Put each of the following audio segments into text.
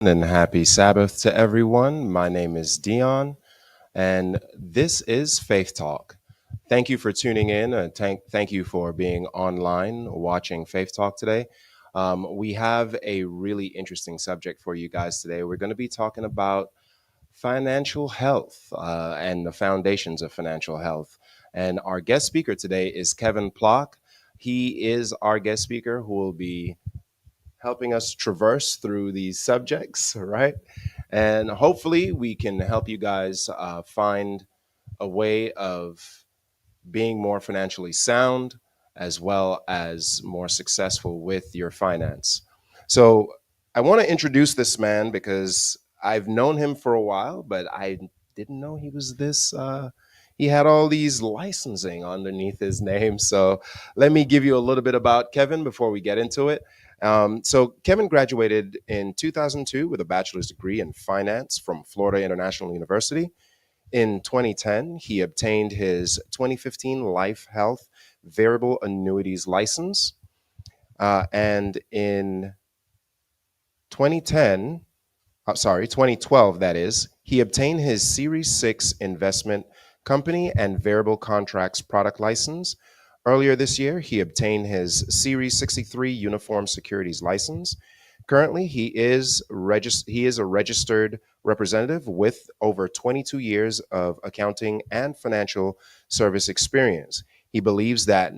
And happy Sabbath to everyone. My name is Dion, and this is Faith Talk. Thank you for tuning in. Thank you for being online watching Faith Talk today. We have a really interesting subject for you guys today. We're going to be talking about financial health and the foundations of financial health. And our guest speaker today is Kevin Plock. He is our guest speaker who will be helping us traverse through these subjects, right? And hopefully, we can help you guys find a way of being more financially sound as well as more successful with your finance. So, I want to introduce this man because I've known him for a while, but I didn't know he was this. He had all these licensing underneath his name. So, let me give you a little bit about Kevin before we get into it. So, Kevin graduated in 2002 with a bachelor's degree in finance from Florida International University. In 2010, he obtained his 2015 Life Health Variable Annuities license. And in 2010, 2012, that is, he obtained his Series 6 investment company and variable contracts product license. Earlier this year, he obtained his Series 63 uniform securities license. Currently, he is a registered representative with over 22 years of accounting and financial service experience. He believes that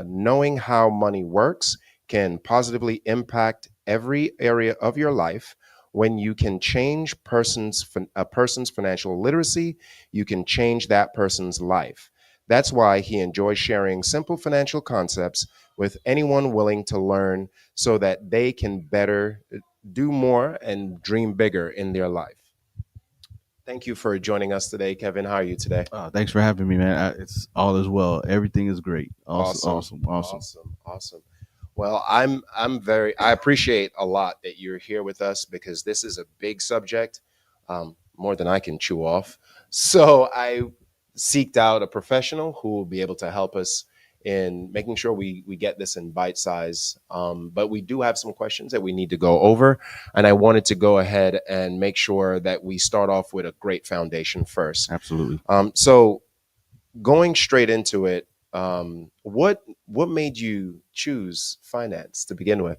knowing how money works can positively impact every area of your life. When you can change a person's financial literacy, you can change that person's life. That's why he enjoys sharing simple financial concepts with anyone willing to learn so that they can better do more and dream bigger in their life. Thank you for joining us today, Kevin. How are you today? Thanks for having me, man. It's all as well. Everything is great. Awesome, Awesome. awesome, awesome. Awesome. Well, I appreciate a lot that you're here with us because this is a big subject, more than I can chew off. So I seeked out a professional who will be able to help us in making sure we get this in bite size. But we do have some questions that we need to go over, and I wanted to go ahead and make sure that we start off with a great foundation first. Absolutely. So going straight into it, what made you choose finance to begin with?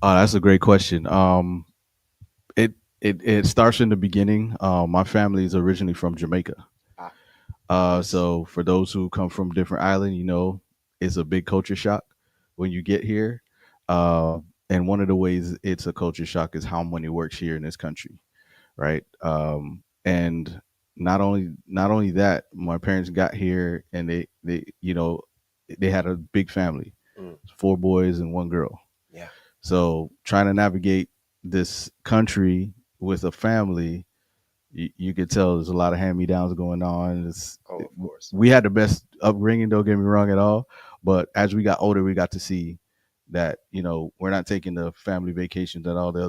That's a great question. It it starts in the beginning. My family is originally from Jamaica. Ah, nice. So for those who come from different island, it's a big culture shock when you get here. And one of the ways it's a culture shock is how money works here in this country, right? And not only that, my parents got here and they had a big family, Mm, 4 boys and 1 girl. yeah. So trying to navigate this country with a family, you could tell there's a lot of hand me downs going on. Oh, of course. We had the best upbringing, don't get me wrong at all. But as we got older, we got to see that we're not taking the family vacations that all the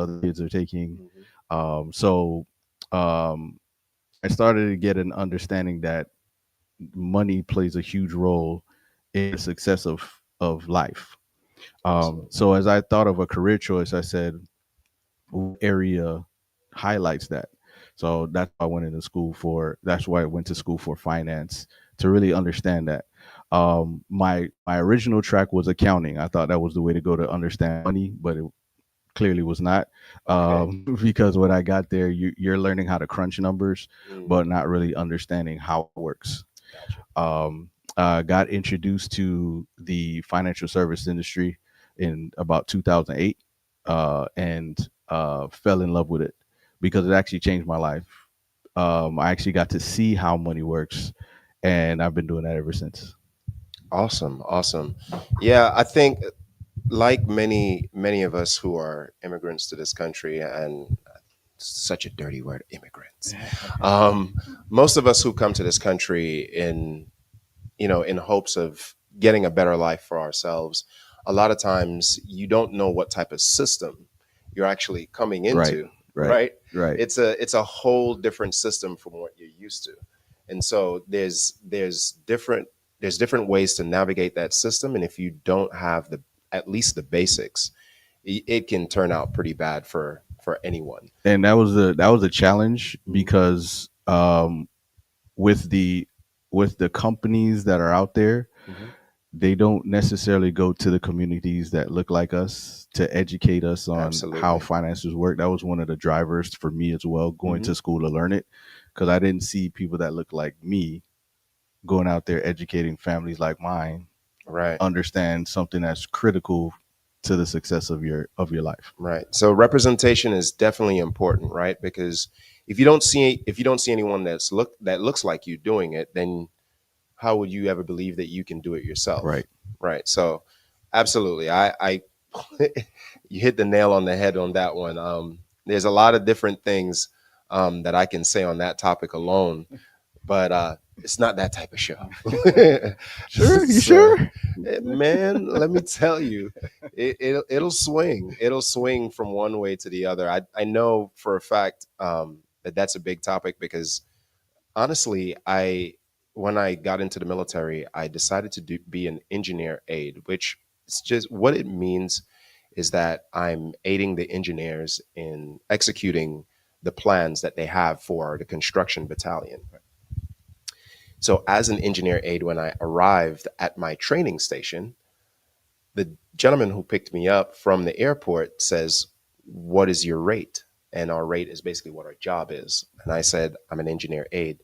other kids are taking. Hmm. So um, I started to get an understanding that money plays a huge role in the success of life. Absolutely. So as I thought of a career choice, I said, what area highlights that? So that's why I went into school for. That's why I went to school for finance to really understand that. My original track was accounting. I thought that was the way to go to understand money, but it clearly was not, Okay. because when I got there, you're learning how to crunch numbers, Mm, but not really understanding how it works. gotcha. Got introduced to the financial service industry in about 2008, and fell in love with it because it actually changed my life. I actually got to see how money works, and I've been doing that ever since. Awesome. Awesome. Yeah, I think like many of us who are immigrants to this country, and such a dirty word, immigrants. Um, Most of us who come to this country in hopes of getting a better life for ourselves, a lot of times you don't know what type of system you're actually coming Right, into, right, right? right. It's a whole different system from what you're used to. And so there's different ways to navigate that system, and if you don't have the at least the basics, it can turn out pretty bad for anyone. And that was a challenge Mhm. because with the with the companies that are out there, Mhm. they don't necessarily go to the communities that look like us to educate us on how Absolutely. finances work. That was one of the drivers for me as well, going Hmm. to school to learn it, because I didn't see people that look like me going out there educating families like mine Right. understand something that's critical to the success of your life. Right. So representation is definitely important, right? Because if you don't see anyone that looks like you doing it, then how would you ever believe that you can do it yourself? Right. Right. So absolutely. I you hit the nail on the head on that one. There's a lot of different things that I can say on that topic alone, but it's not that type of show. Sure, you So, sure? man, let me tell you, it'll swing. It'll swing from one way to the other. I know for a fact that that's a big topic because honestly, I when I got into the military, I decided to be an engineer aide, which is just what it means is that I'm aiding the engineers in executing the plans that they have for the construction battalion. So, as an engineer aide, when I arrived at my training station, the gentleman who picked me up from the airport says, "What is your rate?" And our rate is basically what our job is. And I said, "I'm an engineer aide."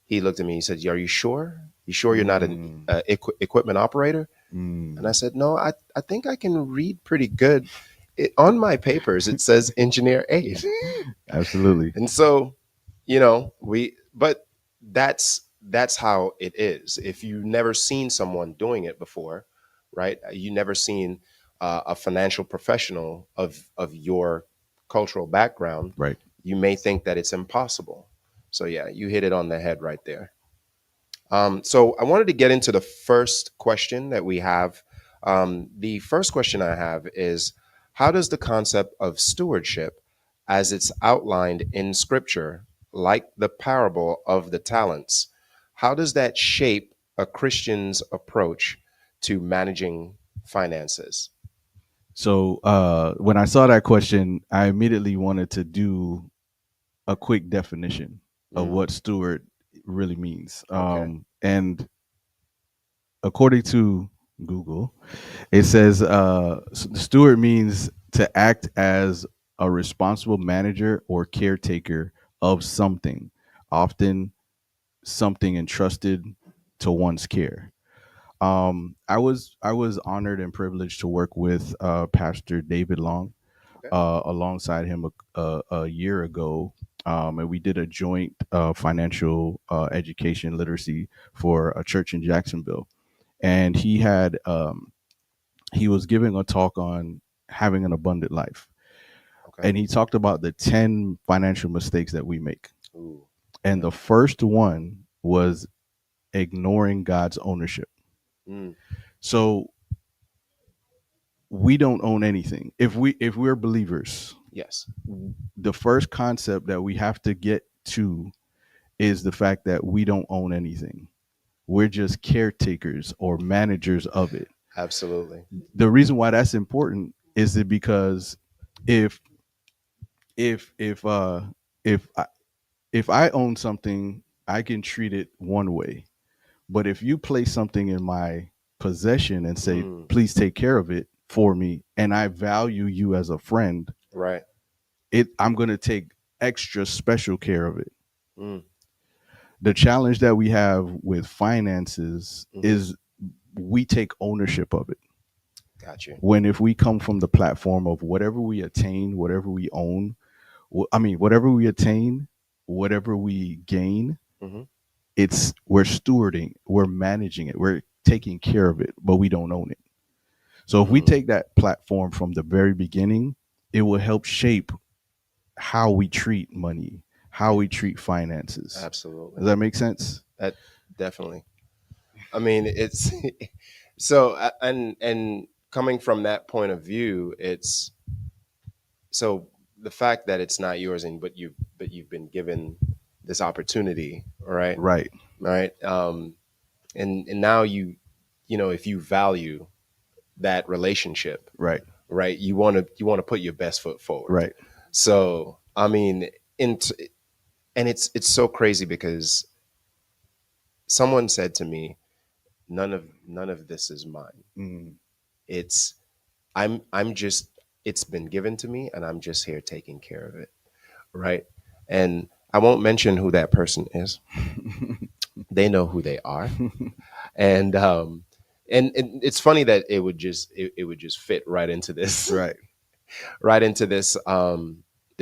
He looked at me. He said, "Are you sure? You sure you're not an Mm, equipment operator?" And I mm, said, "No, I think I can read pretty good. On my papers, it says engineer aide." absolutely. And so, but that's how it is. If you've never seen someone doing it before, right? You never seen a financial professional of your cultural background, Right. you may think that it's impossible. So yeah, you hit it on the head right there. So I wanted to get into the first question that we have. The first question I have is, how does the concept of stewardship, as it's outlined in Scripture, like the parable of the talents, how does that shape a Christian's approach to managing finances? So when I saw that question, I immediately wanted to do a quick definition of Mm, what steward really means. okay. And according to Google, it says steward means to act as a responsible manager or caretaker of something, often something entrusted to one's care. I was honored and privileged to work with Pastor David Long Okay. alongside him a year ago, and we did a joint financial education literacy for a church in Jacksonville. And he was giving a talk on having an abundant life, Okay. and he talked about the 10 financial mistakes that we make. Ooh. And Yeah. the first one was ignoring God's ownership. Mm, So we don't own anything. If we're believers, yes. the first concept that we have to get to is the fact that we don't own anything. We're just caretakers or managers of it. Absolutely. The reason why that's important is that because if if if uh if I, if I own something, I can treat it one way. But if you place something in my possession and say, Mm, "Please take care of it for me," and I value you as a friend, right. it I'm going to take extra special care of it. Mm, The challenge that we have with finances hmm. is we take ownership of it. Got you. When if we come from the platform of whatever we attain, whatever we own, whatever we attain, whatever we gain, Hmm. it's we're stewarding, we're managing it, we're taking care of it, but we don't own it. So if we Mm, take that platform from the very beginning, it will help shape how we treat money, how we treat finances. Does absolutely. that make sense? That definitely. I mean, it's so and coming from that point of view, it's so the fact that it's not yours and but you've been given this opportunity, right? Right, Right. And now if you value that relationship, right, right, you want to put your best foot forward. right. So I mean, in and it's so crazy because someone said to me, none of this is mine. Mm, It's I'm just it's been given to me, and I'm just here taking care of it, right? And I won't mention who that person is. They know who they are, and and it's funny that it would just fit right into this right. right into this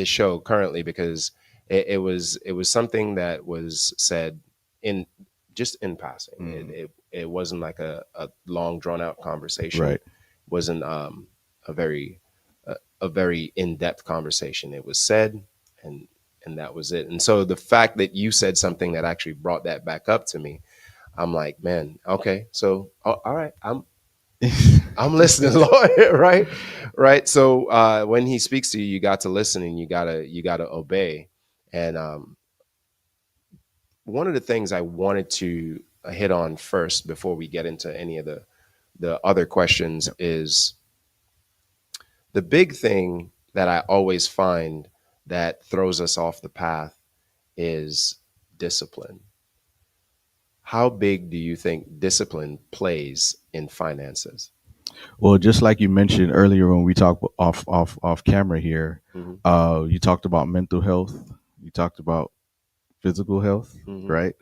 show currently, because it was something that was said in just in passing. Mm, It wasn't like a long drawn out conversation. right. Wasn't a very a very in depth conversation. It was said, and that was it. And so the fact that you said something that actually brought that back up to me, I'm like, man, okay, so all right, I'm listening, Lord, right? Right. So when he speaks to you, you got to listen, and you gotta obey. And one of the things I wanted to hit on first before we get into any of the other questions Yep. is the big thing that I always find that throws us off the path is discipline. How big do you think discipline plays in finances? Well, just like you mentioned earlier when we talked off camera here, Hmm. you talked about mental health, you talked about physical health, Hmm. right?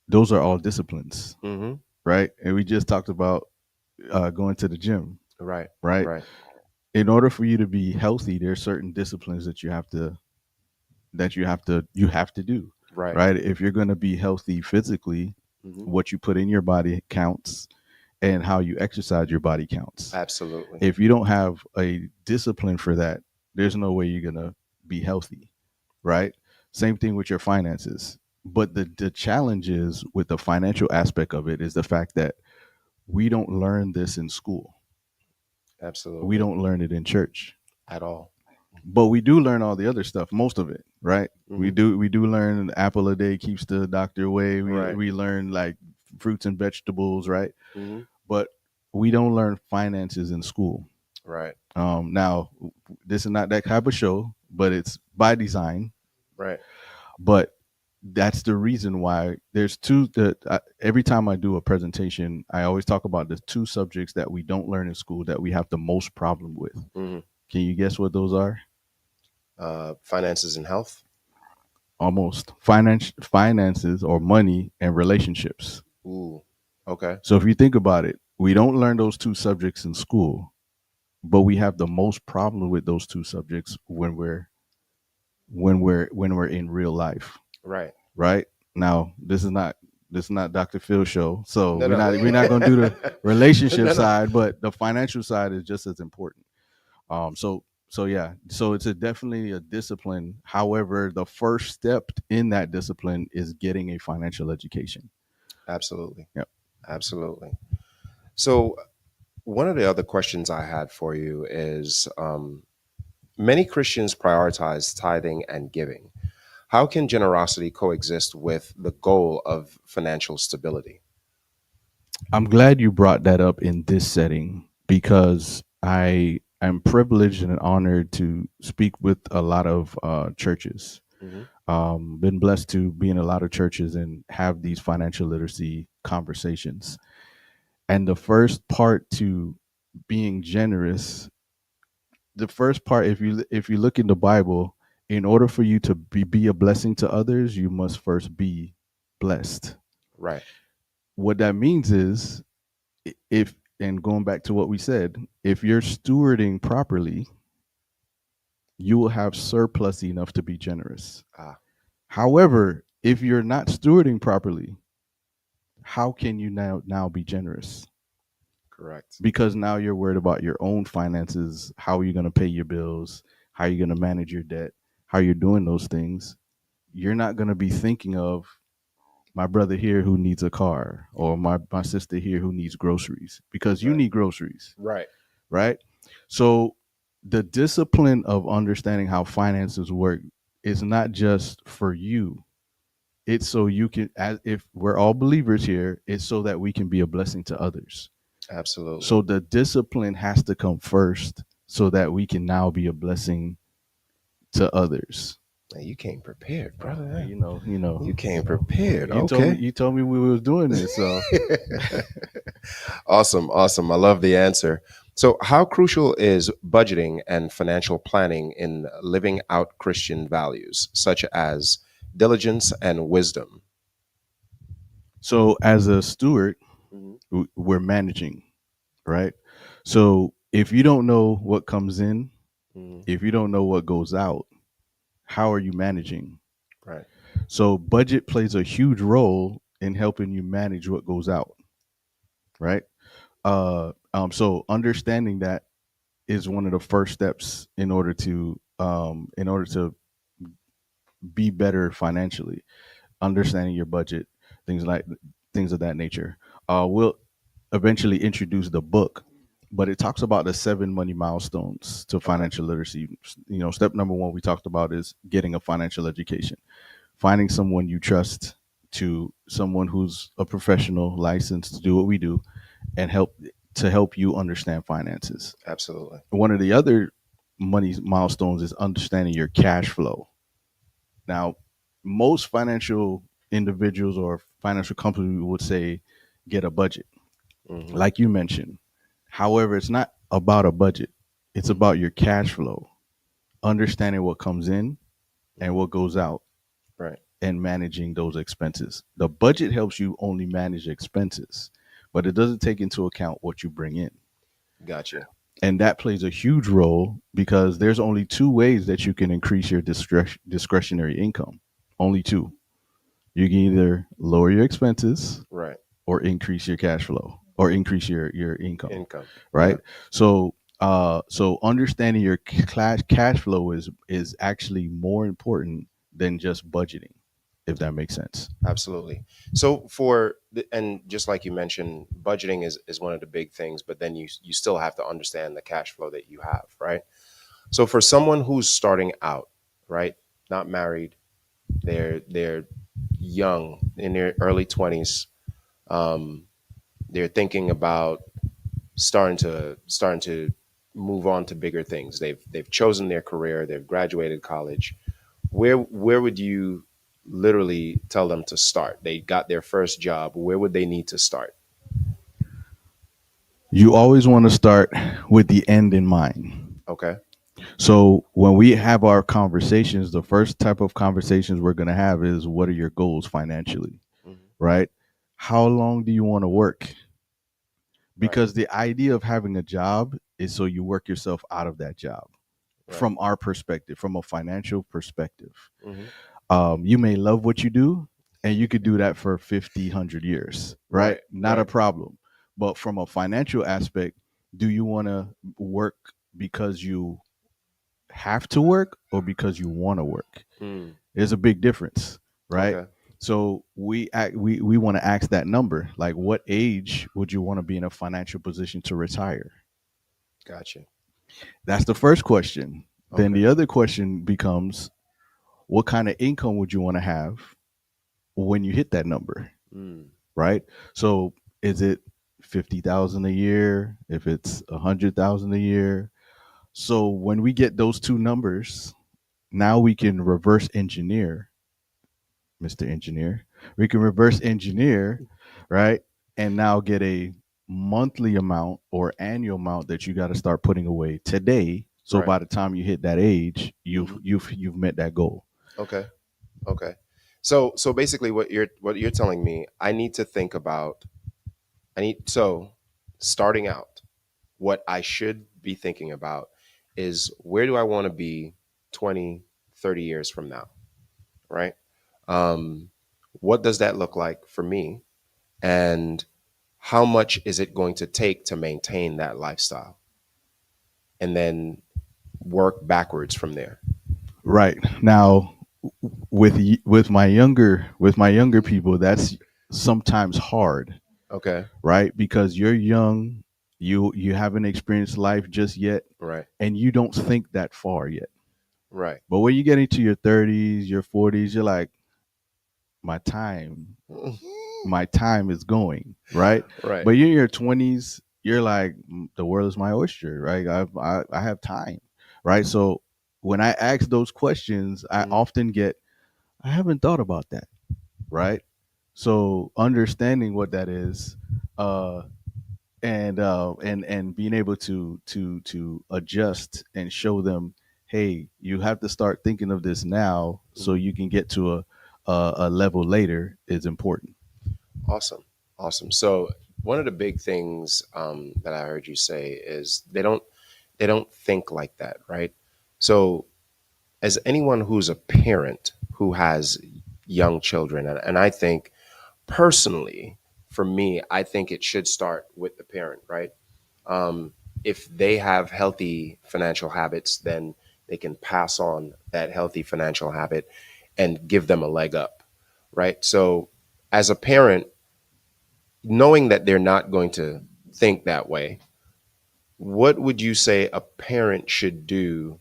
Those are all disciplines, Hmm. right? And we just talked about going to the gym, Right. right? Right. In order for you to be healthy, there's certain disciplines that you have to do, Right. right? If you're going to be healthy physically, Hmm. what you put in your body counts, and how you exercise your body counts. Absolutely. If you don't have a discipline for that, there's no way you're going to be healthy, right? Same thing with your finances. But the challenge is with the financial aspect of it is the fact that we don't learn this in school. We Absolutely. don't learn it in church. At all. But we do learn all the other stuff, most of it, right? We Hmm. do we do learn the apple a day keeps the doctor away. We Right. we learn like fruits and vegetables, right? Hmm. But we don't learn finances in school. Right. Now, this is not that type of show, but it's by design. Right. But that's the reason why there's two. Every time I do a presentation, I always talk about the two subjects that we don't learn in school that we have the most problem with. Hmm. Can you guess what those are? Finances and health. Almost finances or money and relationships. Ooh. Okay. So if you think about it, we don't learn those two subjects in school, but we have the most problem with those two subjects when we're in real life, Right. right? Now, this is not Dr. Phil show, so No. we're No. not we're not going to do the relationship No. No. side, but the financial side is just as important. So yeah, so it's definitely a discipline. However, the first step in that discipline is getting a financial education. Absolutely. Yep. Absolutely. So one of the other questions I had for you is many Christians prioritize tithing and giving. How can generosity coexist with the goal of financial stability? I'm glad you brought that up in this setting because I am privileged and honored to speak with a lot of churches. Hmm. Been blessed to be in a lot of churches and have these financial literacy conversations. And the first part to being generous, the first part, if you look in the Bible, in order for you to be a blessing to others, you must first be blessed. Right. What that means is if and going back to what we said, if you're stewarding properly, you will have surplus enough to be generous. Ah, However, if you're not stewarding properly, how can you now be generous? correct. Because now you're worried about your own finances, how are you going to pay your bills, how are you going to manage your debt, how you're doing those things. You're not going to be thinking of my brother here who needs a car or my sister here who needs groceries because you Right. need groceries, Right. right? So the discipline of understanding how finances work is not just for you. It's so you can, as if we're all believers here, it's so that we can be a blessing to others. Absolutely. So the discipline has to come first so that we can now be a blessing to others. Hey, you came prepared, brother. You know, You came prepared. you told me Okay. you told me we was doing this, so Awesome, awesome. I love the answer. So, how crucial is budgeting and financial planning in living out Christian values, such as diligence and wisdom? so as a steward, Mhm. we're managing, right? So if you don't know what comes in, Mhm. if you don't know what goes out, how are you managing? Right. So budget plays a huge role in helping you manage what goes out, right? So understanding that is one of the first steps in order to be better financially. Understanding your budget, things like things of that nature. We'll eventually introduce the book, but it talks about the 7 money milestones to Okay. financial literacy. Step number one we talked about is getting a financial education, finding someone you trust, to someone who's a professional licensed to do what we do and help you understand finances. Absolutely. One of the other money milestones is understanding your cash flow. Now, most financial individuals or financial companies would say get a budget, Hmm. like you mentioned. However, it's not about a budget, it's Hmm. about your cash flow, understanding what comes in and Hmm. what goes out, Right. and managing those expenses. The budget helps you only manage expenses, but it doesn't take into account what you bring in. Gotcha. And that plays a huge role because there's only two ways that you can increase your discretionary income. Only two. You can either lower your expenses Right. or increase your cash flow or increase your income, Income. right? Yep. So understanding your cash flow is actually more important than just budgeting, if that makes sense. Absolutely. So and just like you mentioned, budgeting is one of the big things, but then you still have to understand the cash flow that you have, right? So for someone who's starting out, right, not married, they're young in their early 20s, um, they're thinking about starting to move on to bigger things. They've chosen their career, they've graduated college. Where would you literally tell them to start? They got their first job. Where would they need to start? You always want to start with the end in mind. Okay. So when we have our conversations, the first type of conversations we're going to have is what are your goals financially, Hmm. right? How long do you want to work? Right. Because the idea of having a job is so you work yourself out of that job. Right. From our perspective, from a financial perspective, Hmm. you may love what you do and you could do that for 50, 100 years, right? Right. Not a Right. problem. But from a financial aspect, do you want to work because you have to work or because you want to work? Mm. There's a big difference, right? Okay. So we want to ask that number, like what age would you want to be in a financial position to retire? Gotcha. That's the first question. Then Okay. the other question becomes, what kind of income would you want to have when you hit that number, Mm. right? So is it 50,000 a year? If it's 100,000 a year? So when we get those two numbers, now we can reverse engineer, Mr. Engineer. We can reverse engineer, right? And now get a monthly amount or annual amount that you got to start putting away today. So Right. by the time you hit that age, you've Hmm. you've you've met that goal. Okay. Okay. So basically, what you're telling me, I need to think about. So starting out, what I should be thinking about is where do I want to be 20, 30 years from now, right? Um, what does that look like for me? And how much is it going to take to maintain that lifestyle? And then work backwards from there. Right. Now with my younger people, that's sometimes hard, Okay. right? Because you're young, you haven't experienced life just yet, Right. and you don't think that far yet. Right. But when you get into your 30s, your 40s, you're like, my time, my time is going, right? Right. But you're in your 20s, you're like, the world is my oyster, right? I have time, right? So, when I ask those questions, I Mm, often get, I haven't thought about that, right? So understanding what that is, uh, and being able to adjust and show them, hey, you have to start thinking of this now so mm. you can get to a level later is important. Awesome. Awesome. So one of the big things that I heard you say is they don't think like that, right? So as anyone who's a parent who has young children, and I think personally, for me, I think it should start with the parent, right? Um, if they have healthy financial habits, then they can pass on that healthy financial habit and give them a leg up, right? So as a parent, knowing that they're not going to think that way, what would you say a parent should do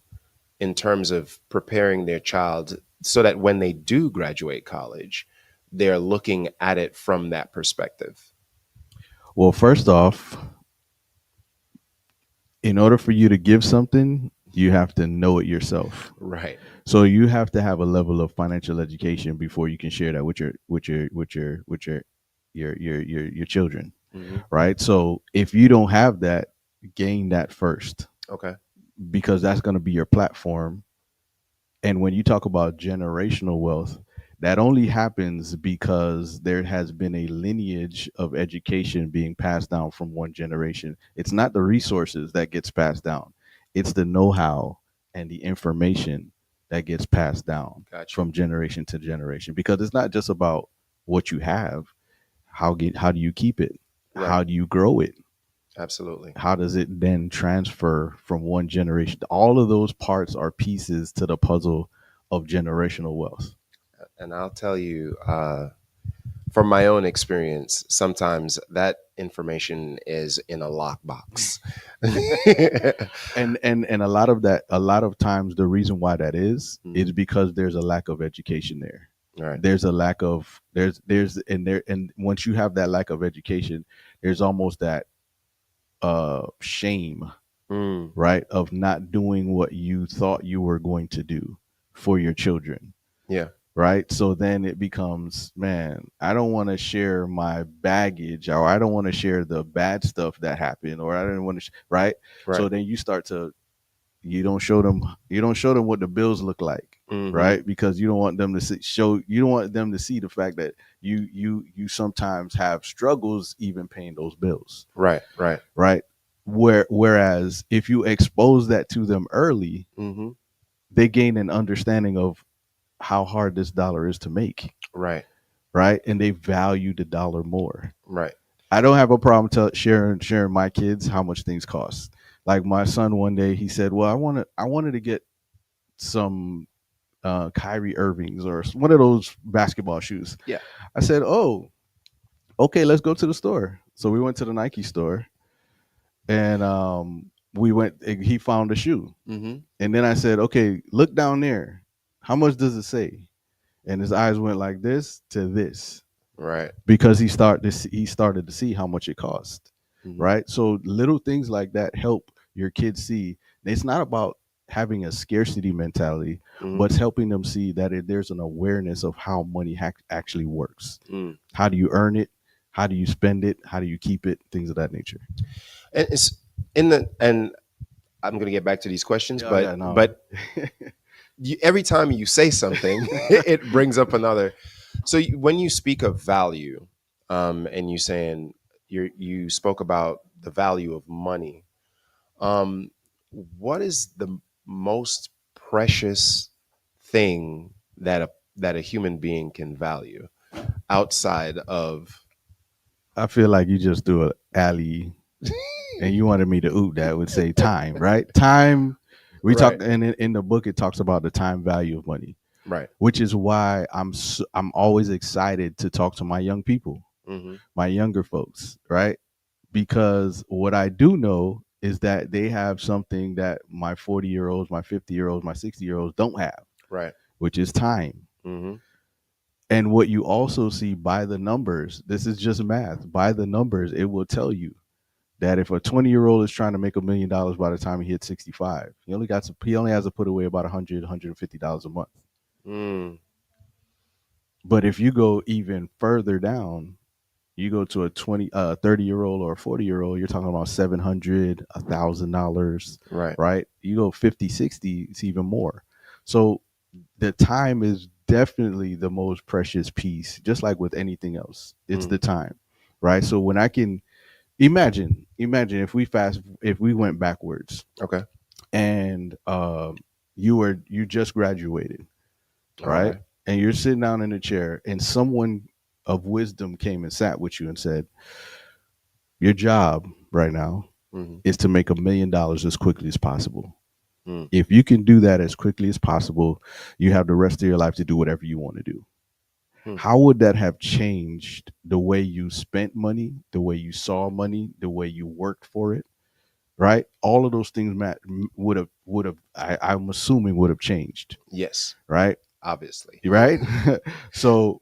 in terms of preparing their child so that when they do graduate college, they're looking at it from that perspective? Well, first off, in order for you to give something, you have to know it yourself. Right. So you have to have a level of financial education before you can share that with your children, Hmm. right? So if you don't have that, gain that first, Okay. because that's going to be your platform. And when you talk about generational wealth, that only happens because there has been a lineage of education being passed down from one generation. It's not the resources that gets passed down, it's the know-how and the information that gets passed down Got you. from generation to generation, because it's not just about what you have. How do you keep it? Right. How do you grow it? Absolutely. How does it then transfer from one generation? All of those parts are pieces to the puzzle of generational wealth. And I'll tell you, from my own experience, sometimes that information is in a lockbox. And a lot of times the reason why that is Mhm. because there's a lack of education there. Right. There's a lack of there's and once you have that lack of education, there's almost that shame, Mm. right, of not doing what you thought you were going to do for your children, Yeah. right? So then it becomes, man, I don't want to share my baggage, or I don't want to share the bad stuff that happened, or I don't want to, right? So Right. then you start to, you don't show them what the bills look like, Hmm. right? Because you don't want them to you don't want them to see the fact that you sometimes have struggles even paying those bills, Right. Right. right? Whereas if you expose that to them early, Hmm. they gain an understanding of how hard this dollar is to make, Right. right? And they value the dollar more. Right. I don't have a problem sharing my kids how much things cost. Like my son one day, he said, "Well, I wanted to get some Kyrie Irvings or one of those basketball shoes." Yeah. I said, "Oh, okay, let's go to the store." So we went to the Nike store, and we went. He found a shoe, Hmm. and then I said, "Okay, look down there. How much does it say?" And his eyes went like this to this, Right. because he started to see how much it cost, Hmm. right? So little things like that help your kids see. It's not about having a scarcity mentality, Hmm. but it's helping them see that there's an awareness of how money actually works. Mm. How do you earn it? How do you spend it? How do you keep it? Things of that nature. And it's in the and I'm going to get back to these questions, Yeah, but yeah, no. every time you say something, it brings up another. So when you speak of value, and you saying you spoke about the value of money, um, what is the most precious thing that a human being can value outside of? I feel like you just threw an alley, and you wanted me to oop that would say time, right? Time. We Right. talk, and in the book it talks about the time value of money, Right. which is why I'm always excited to talk to my young people, Hmm. my younger folks, right? Because what I do know is that they have something that my 40-year-olds, my 50-year-olds, my 60-year-olds don't have, Right. which is time. Hmm. And what you also see by the numbers, this is just math. By the numbers, it will tell you that if a 20-year-old is trying to make $1 million by the time he hits 65, he only has to put away about 150 dollars a month. Mm, But if you go even further down, you go to a 30-year-old or a 40-year-old, you're talking about 700, $1,000, right. right? You go 50, 60, it's even more. So the time is definitely the most precious piece, just like with anything else. It's Mm, the time, right? So when I can imagine if we went backwards okay. and you just graduated, All right? right. And you're sitting down in a chair, and someone of wisdom came and sat with you and said, "Your job right now Mm-hmm. is to make $1 million as quickly as possible. Mm, If you can do that as quickly as possible, you have the rest of your life to do whatever you want to do." mm, How would that have changed the way you spent money, the way you saw money, the way you worked for it? Right? All of those things would have I'm assuming would have changed, yes. right? Obviously. Right? So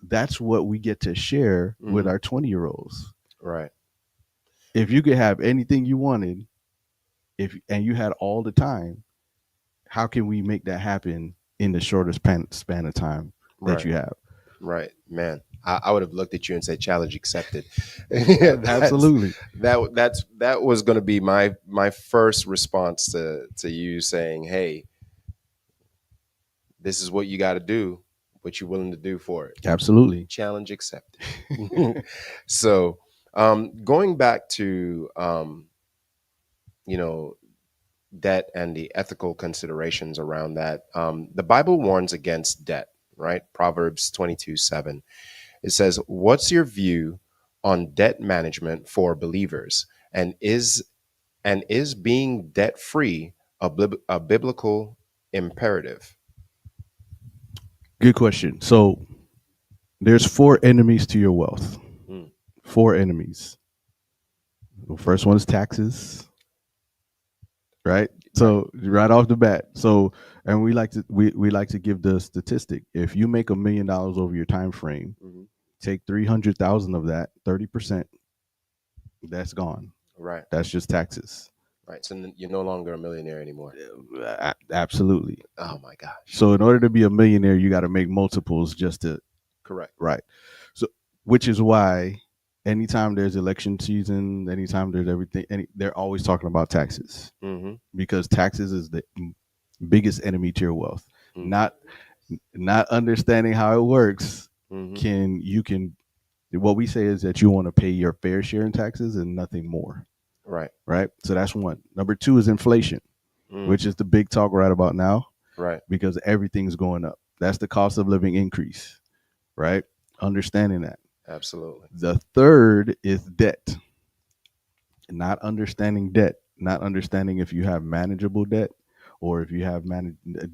that's what we get to share with Hmm. our 20-year-olds. Right. If you could have anything you wanted, if and you had all the time, how can we make that happen in the shortest span of time that Right. you have? Right. Man, I would have looked at you and said, "Challenge accepted." that's Absolutely. that was going to be my first response to you saying, "Hey, this is what you got to do. What you're willing to do for it." Absolutely. Challenge accepted. So, going back to you know debt and the ethical considerations around that, the Bible warns against debt. Right, Proverbs 22:7. It says, "What's your view on debt management for believers? And is being debt free a biblical imperative?" Good question. So there's four enemies to your wealth. Mm, Four enemies. The first one is taxes, right? right. So right off the bat. So and we like to give the statistic. If you make $1 million over your time frame, Hmm. take 300,000 of that, 30%, that's gone. Right. That's just taxes. Right. So you're no longer a millionaire anymore. Absolutely. Oh my gosh. So in order to be a millionaire, you got to make multiples just to Correct. right. So which is why anytime there's election season, anytime there's everything, they're always talking about taxes Hmm. because taxes is the biggest enemy to your wealth. Mm, Not not understanding how it works hmm. can you can what we say is that you want to pay your fair share in taxes and nothing more, Right. right? So that's one. Number two is inflation, Mm, which is the big talk right about now right. because everything's going up. That's the cost of living increase, right? Understanding that. Absolutely. The third is debt, not understanding debt, not understanding if you have manageable debt or if you have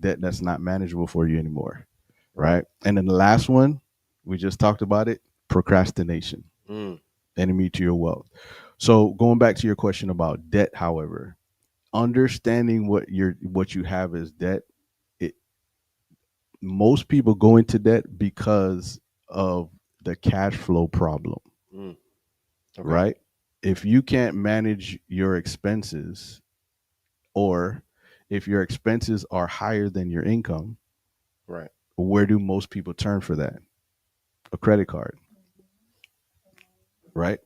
debt that's not manageable for you anymore, Right. right? And then the last one, we just talked about it, procrastination, Mm, enemy to your wealth. So going back to your question about debt, however, understanding what you have as debt, it most people go into debt because of the cash flow problem, mm, okay. right? If you can't manage your expenses, or if your expenses are higher than your income, Right. where do most people turn for that? A credit card, right?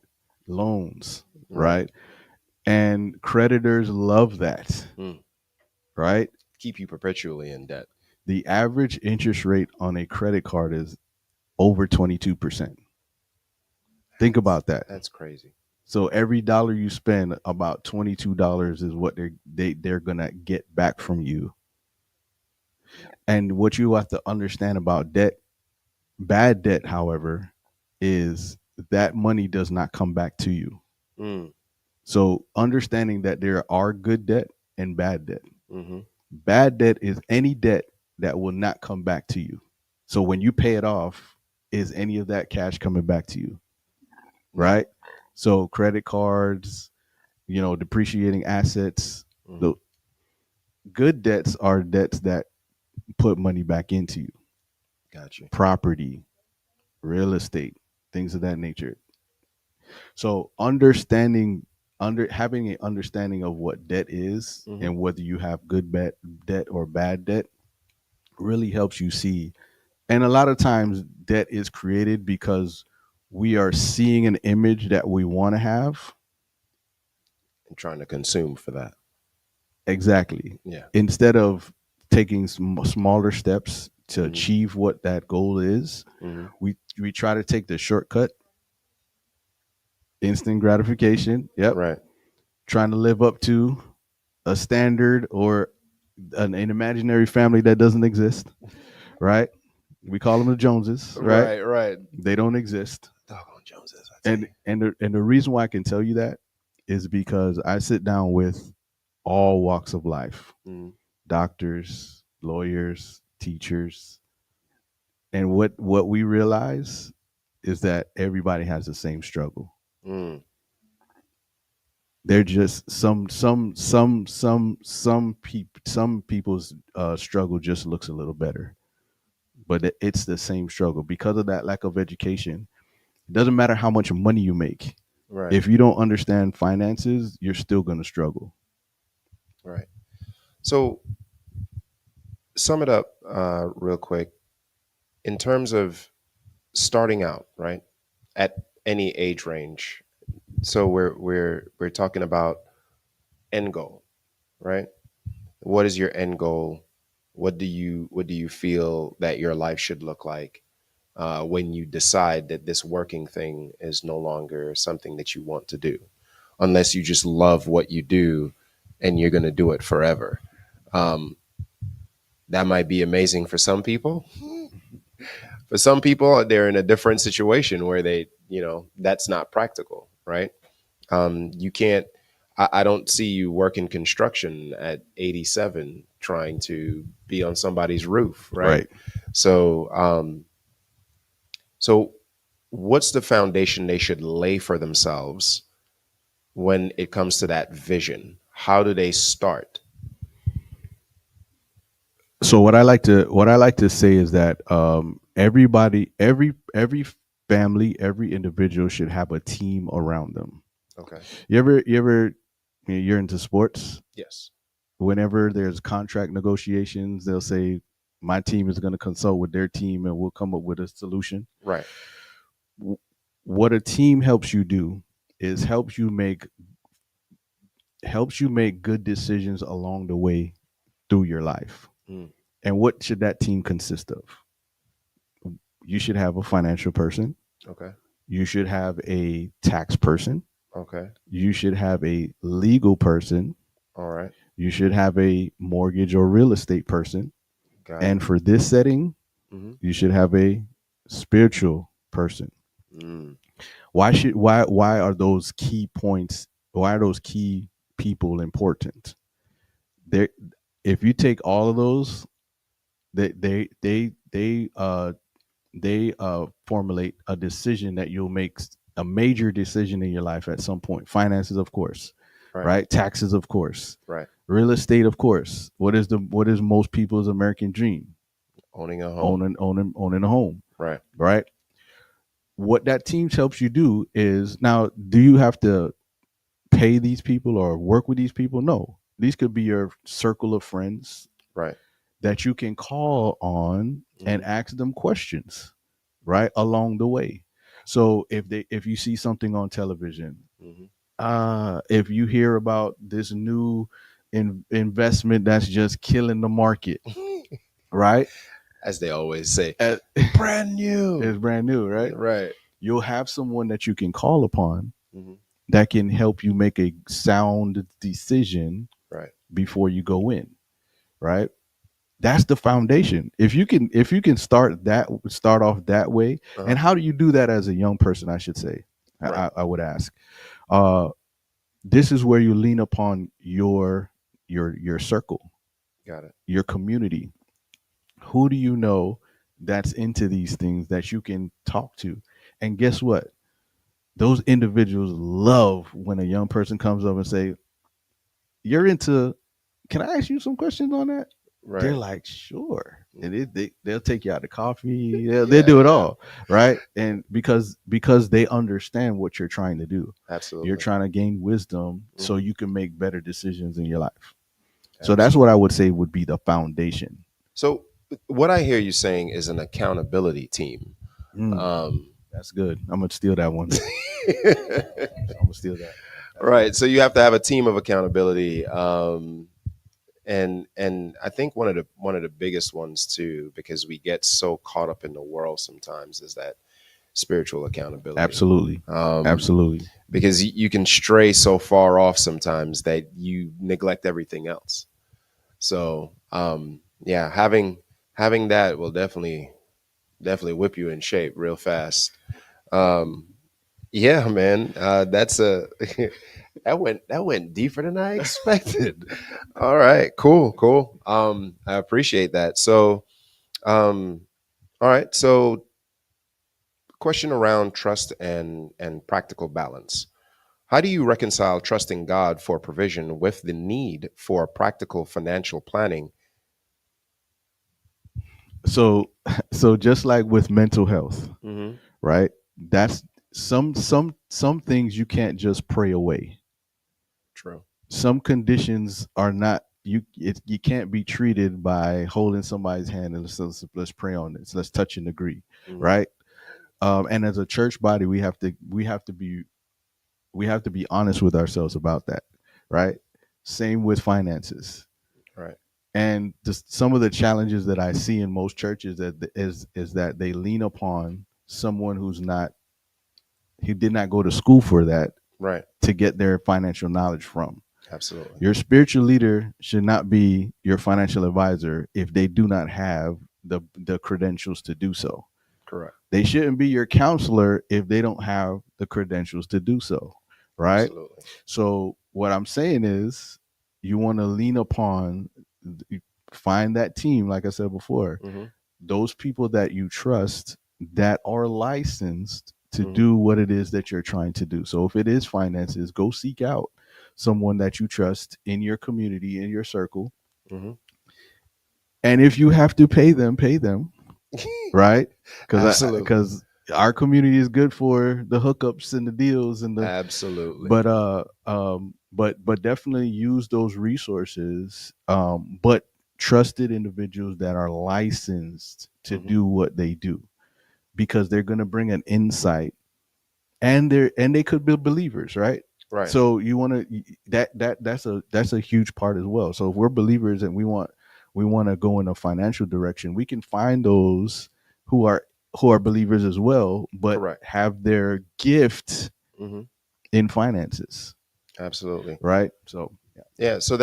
Loans, Right. right? And creditors love that, Mm. right? Keep you perpetually in debt. The average interest rate on a credit card is over 22%. Think That's about that. that's crazy. So every dollar you spend, about $22 is what they're gonna get back from you. And what you have to understand about debt, bad debt, however, is that money does not come back to you. Mm, So understanding that there are good debt and bad debt. mm-hmm. Bad debt is any debt that will not come back to you. So when you pay it off, is any of that cash coming back to you? No. Right? So credit cards, depreciating assets, Mm-hmm. the good debts are debts that put money back into you. Got you. Property, real estate, things of that nature. So understanding under having an understanding of what debt is Hmm. and whether you have debt or bad debt really helps you see. And a lot of times debt is created because we are seeing an image that we want to have. And trying to consume for that. Exactly. Yeah. Instead of taking smaller steps to Hmm. achieve what that goal is, Hmm. we try to take the shortcut, instant gratification. Yep. Right. Trying to live up to a standard or an imaginary family that doesn't exist, right? We call them the Joneses, right? Right. Right. They don't exist. Doggone Joneses, I tell And you. the reason why I can tell you that is because I sit down with all walks of life, Mm. doctors, lawyers, teachers, and what we realize is that everybody has the same struggle. Mm. They're just some people's struggle just looks a little better, but it's the same struggle because of that lack of education. It doesn't matter how much money you make. Right. If you don't understand finances, you're still going to struggle. Right. So sum it up real quick in terms of starting out, right? At any age range. So we're talking about end goal, right? What is your end goal? What do you feel that your life should look like when you decide that this working thing is no longer something that you want to do, unless you just love what you do and you're going to do it forever. Um, that might be amazing for some people. For some people, they're in a different situation where that's not practical, right? You can't. I don't see you working construction at 87 trying to be on somebody's roof, right? Right. So what's the foundation they should lay for themselves when it comes to that vision? How do they start? So what I like to say is that everybody, every family, every individual should have a team around them. Okay. You're into sports. Yes. Whenever there's contract negotiations, they'll say my team is going to consult with their team and we'll come up with a solution. Right. What a team helps you do is helps you make good decisions along the way through your life. Mm. And what should that team consist of? You should have a financial person. Okay. You should have a tax person. Okay. You should have a legal person. All right. You should have a mortgage or real estate person. Got it. And for this setting, Mm-hmm. you should have a spiritual person. Mm. Why are those key points, why are those key people important? They if you take all of those, they formulate a decision that you'll make, a major decision in your life at some point. Finances, of course, Right. right? Taxes, of course. Right. Real estate, of course. What is most people's American dream? Owning a home. Owning a home, Right. right? What that team helps you do is, now, do you have to pay these people or work with these people? No. These could be your circle of friends Right. that you can call on and Mm-hmm. ask them questions, right, along the way. So if you see something on television, Mm-hmm. if you hear about this new investment that's just killing the market, right? As they always say, Uh, brand new. it's brand new, right? Right. You'll have someone that you can call upon Mm-hmm. that can help you make a sound decision Right. before you go in, right? That's the foundation. If you can start off that way. Uh-huh. And how do you do that as a young person, I should say? Right. I would ask. Uh, this is where you lean upon your circle, Got it. your community. Who do you know that's into these things that you can talk to? And guess what? Those individuals love when a young person comes up and say, "You're into, can I ask you some questions on that?" They're Right. like, "Sure." and they'll take you out to coffee. They'll Yeah, do it yeah, all, right? And because they understand what you're trying to do. You're absolutely. trying to gain wisdom so Hmm. you can make better decisions in your life. So that's what I Absolutely. would say would be the foundation. So, what I hear you saying is an accountability team. Mm, Um, that's good. I'm gonna steal that one. I'm gonna steal that. That's good. right. So you have to have a team of accountability, and I think one of the biggest ones too, because we get so caught up in the world sometimes, is that spiritual accountability. Absolutely, Um, absolutely. because you can stray so far off sometimes that you neglect everything else. So yeah, having that will definitely whip you in shape real fast. Um, yeah, man, that's a that went deeper than I expected. All right, cool, cool. I appreciate that. So, um, all right, so question around trust and practical balance. How do you reconcile trusting God for provision with the need for practical financial planning? So, so just like with mental health, Hmm. right? That's some things you can't just pray away. True. Some conditions are not you can't be treated by holding somebody's hand and let's pray on this, let's touch and agree, Hmm. right? And as a church body, we have to be honest with ourselves about that, right? Same with finances. Right. And just some of the challenges that I see in most churches is that they lean upon someone who did not go to school for that Right. to get their financial knowledge from. Absolutely. Your spiritual leader should not be your financial advisor if they do not have the credentials to do so. Correct. They shouldn't be your counselor if they don't have the credentials to do so, right? Absolutely. So what I'm saying is you want to lean upon, find that team, like I said before, Hmm. those people that you trust that are licensed to Hmm. do what it is that you're trying to do. So if it is finances, go seek out someone that you trust in your community, in your circle. Hmm. And if you have to pay them, right? Absolutely. Because our community is good for the hookups and the deals and the Absolutely. but definitely use those resources, but trusted individuals that are licensed to Hmm. do what they do, because they're going to bring an insight, and they could be believers, right? Right. So you want to that's a huge part as well. So if we're believers and we want to go in a financial direction, we can find those who are who are believers as well, but Correct. have their gift Hmm. in finances, Absolutely. right? So yeah. Yeah. So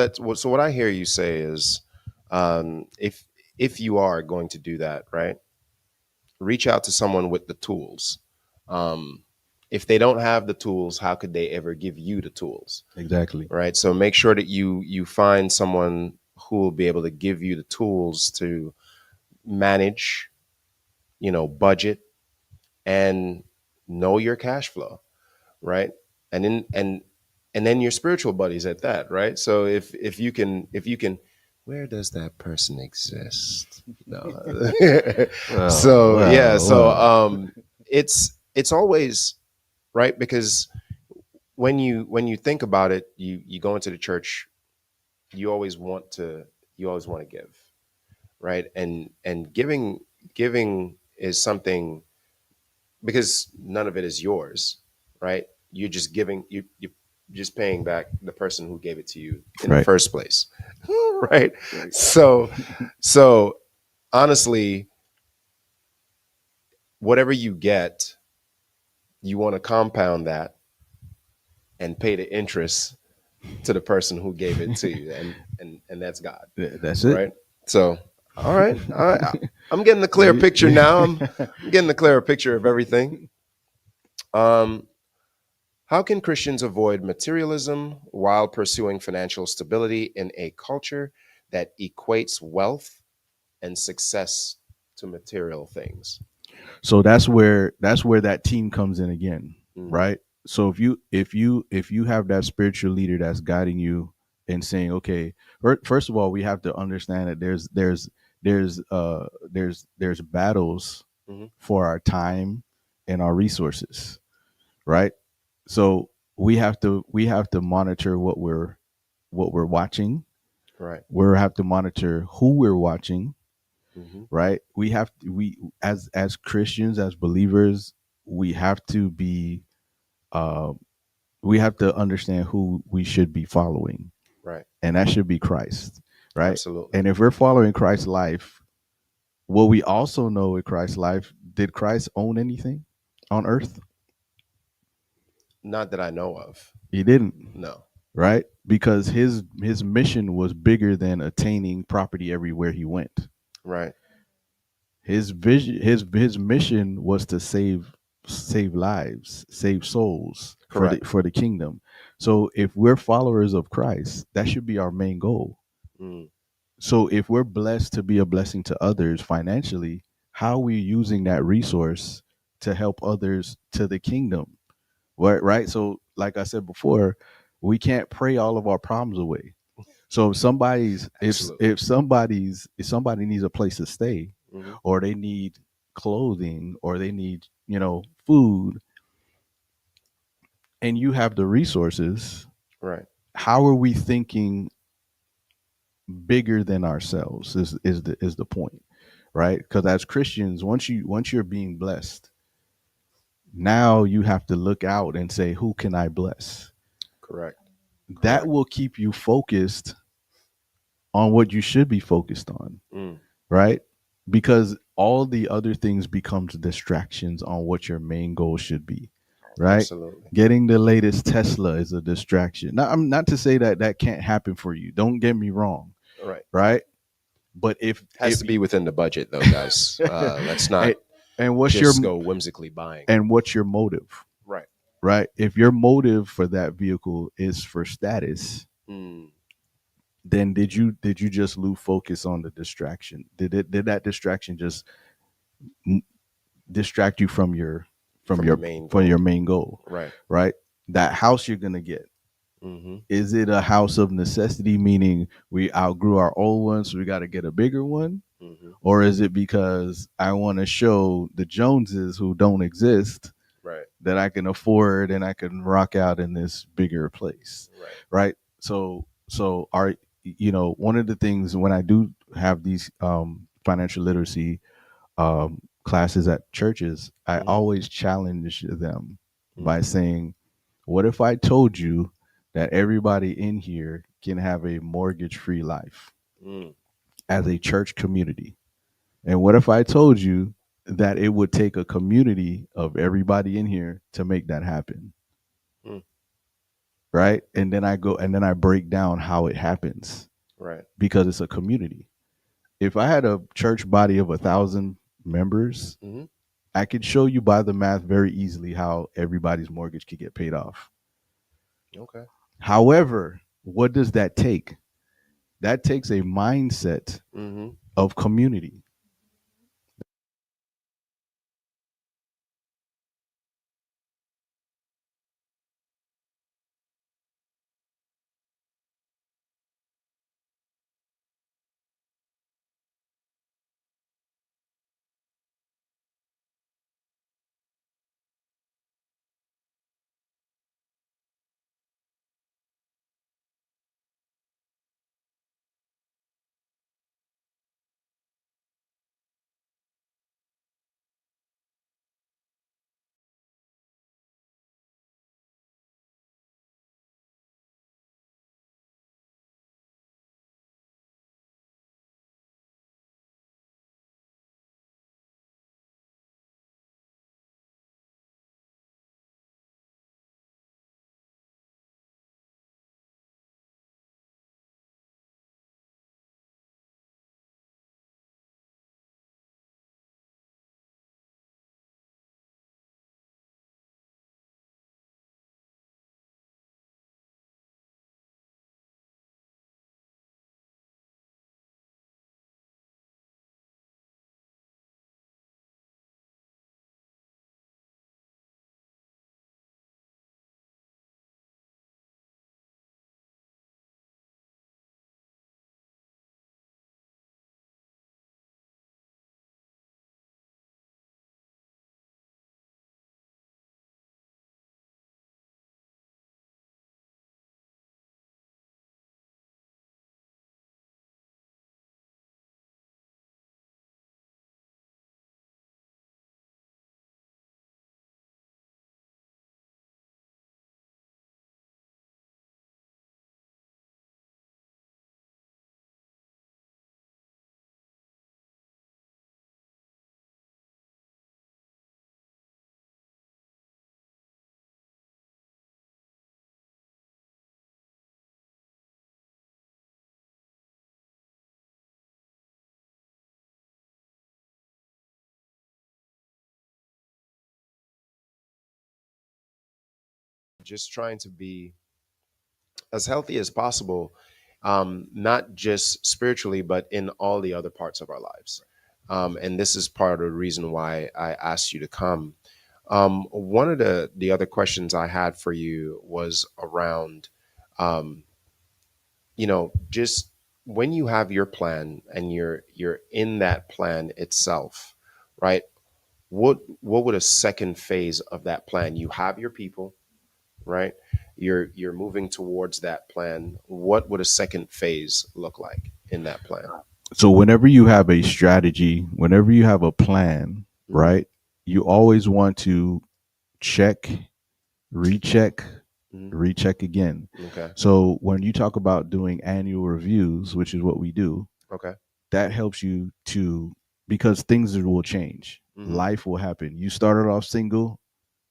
what I hear you say is, if you are going to do that, right, reach out to someone with the tools. Um, if they don't have the tools, how could they ever give you the tools? Exactly. Right. So make sure that you find someone who will be able to give you the tools to manage, budget and know your cash flow, right? And then your spiritual buddies at that, right? So if you can, where does that person exist? No. Well, So yeah, well, so well. it's always right, because when you think about it, you go into the church, you always want to you always want to give, right? And giving is something, because none of it is yours, right? You're just giving, you just paying back the person who gave it to you in the Right. first place, right? Right. So honestly, whatever you get, you want to compound that and pay the interest to the person who gave it to you, and that's God, That's it. right? So all right, all right, I'm getting a clear You- picture now. I'm getting a clearer picture of everything. um How can Christians avoid materialism while pursuing financial stability in a culture that equates wealth and success to material things? so that's where that team comes in again, Mm, right? So if you have that spiritual leader that's guiding you and saying, okay, first of all, we have to understand that there's battles Hmm. for our time and our resources, right? So we have to monitor what we're watching. Right. We have to monitor who we're watching, Hmm. right? We as Christians, as believers, we have to be uh, we have to understand who we should be following, Right. and that should be Christ, right? Absolutely. And if we're following Christ's life, what we also know with Christ's life, did Christ own anything on earth? Not that I know of. He didn't, No. right? Because his mission was bigger than attaining property everywhere he went. Right. His vision, his mission was to save lives, save souls for the Correct. kingdom. So if we're followers of Christ, that should be our main goal. Mm. So if we're blessed to be a blessing to others financially, how are we using that resource to help others to the kingdom? Right? So like I said before, we can't pray all of our problems away. So Absolutely. if somebody needs a place to stay, Hmm. or they need clothing, or they need, food, and you have the resources, Right. how are we thinking bigger than ourselves is the point, right? Because as Christians, once you're being blessed, now you have to look out and say, who can I bless? Correct. That Correct. will keep you focused on what you should be focused on, Mm. right? Because all the other things becomes distractions on what your main goal should be, right? Absolutely. Getting the latest Tesla is a distraction. Now, I'm not to say that that can't happen for you. Don't get me wrong, Right. right? But if Has to be within the budget, though, guys. Let's and, not and what's your just go whimsically buying. motive, Right. right? If your motive for that vehicle is for status, Mm. then did you just lose focus on the distraction? Did that distraction just distract you from your from From the your main from your goal. main goal, Right. right? That house you're gonna get, Hmm. is it a house of necessity, meaning we outgrew our old one, so we got to get a bigger one? Hmm. Or is it because I want to show the Joneses who don't exist Right. that I can afford and I can rock out in this bigger place, Right. right? So our one of the things when I do have these financial literacy classes at churches, I Hmm. always challenge them by Hmm. saying, what if I told you that everybody in here can have a mortgage free life Mm. as a church community? And what if I told you that it would take a community of everybody in here to make that happen? Mm. Right? And then I break down how it happens, Right. because it's a community. If I had a church body of 1,000 members, Hmm. I could show you by the math very easily how everybody's mortgage could get paid off. Okay. However, what does that take? That takes a mindset Hmm. of community. just trying to be as healthy as possible, not just spiritually, but in all the other parts of our lives. And this is part of the reason why I asked you to come. One of the other questions I had for you was around, um, just when you have your plan and you're in that plan itself, right? What would a second phase of that plan? You have your people, right? You're moving towards that plan. What would a second phase look like in that plan? So whenever you have a strategy, whenever you have a plan, Hmm. right, you always want to check, recheck, Hmm. recheck again. Okay. So when you talk about doing annual reviews, which is what we do, Okay. that helps you to, because things will change. Hmm. Life will happen. You started off single,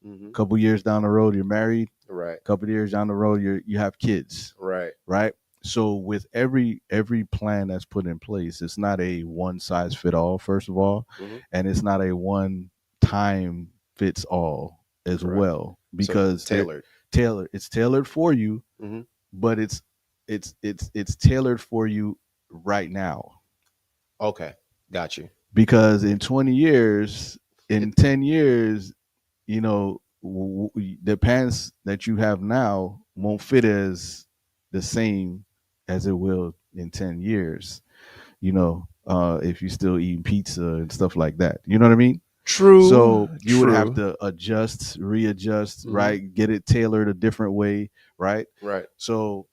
Hmm. a couple years down the road you're married, Right. a couple years down the road you have kids, Right. right? So with every plan that's put in place, it's not a one size fit all, first of all, Hmm. and it's not a one time fits all as Correct. well, So because they're tailored. tailored. It's tailored for you, Hmm. but it's tailored for you right now. Okay. Got you. Because in 20 years, It. in 10 years, you know, the pants that you have now won't fit as the same as it will in 10 years, if you're still eating pizza and stuff like that. You know what I mean? True. So you would have True. to adjust, readjust, Hmm. right? Get it tailored a different way, right? Right. So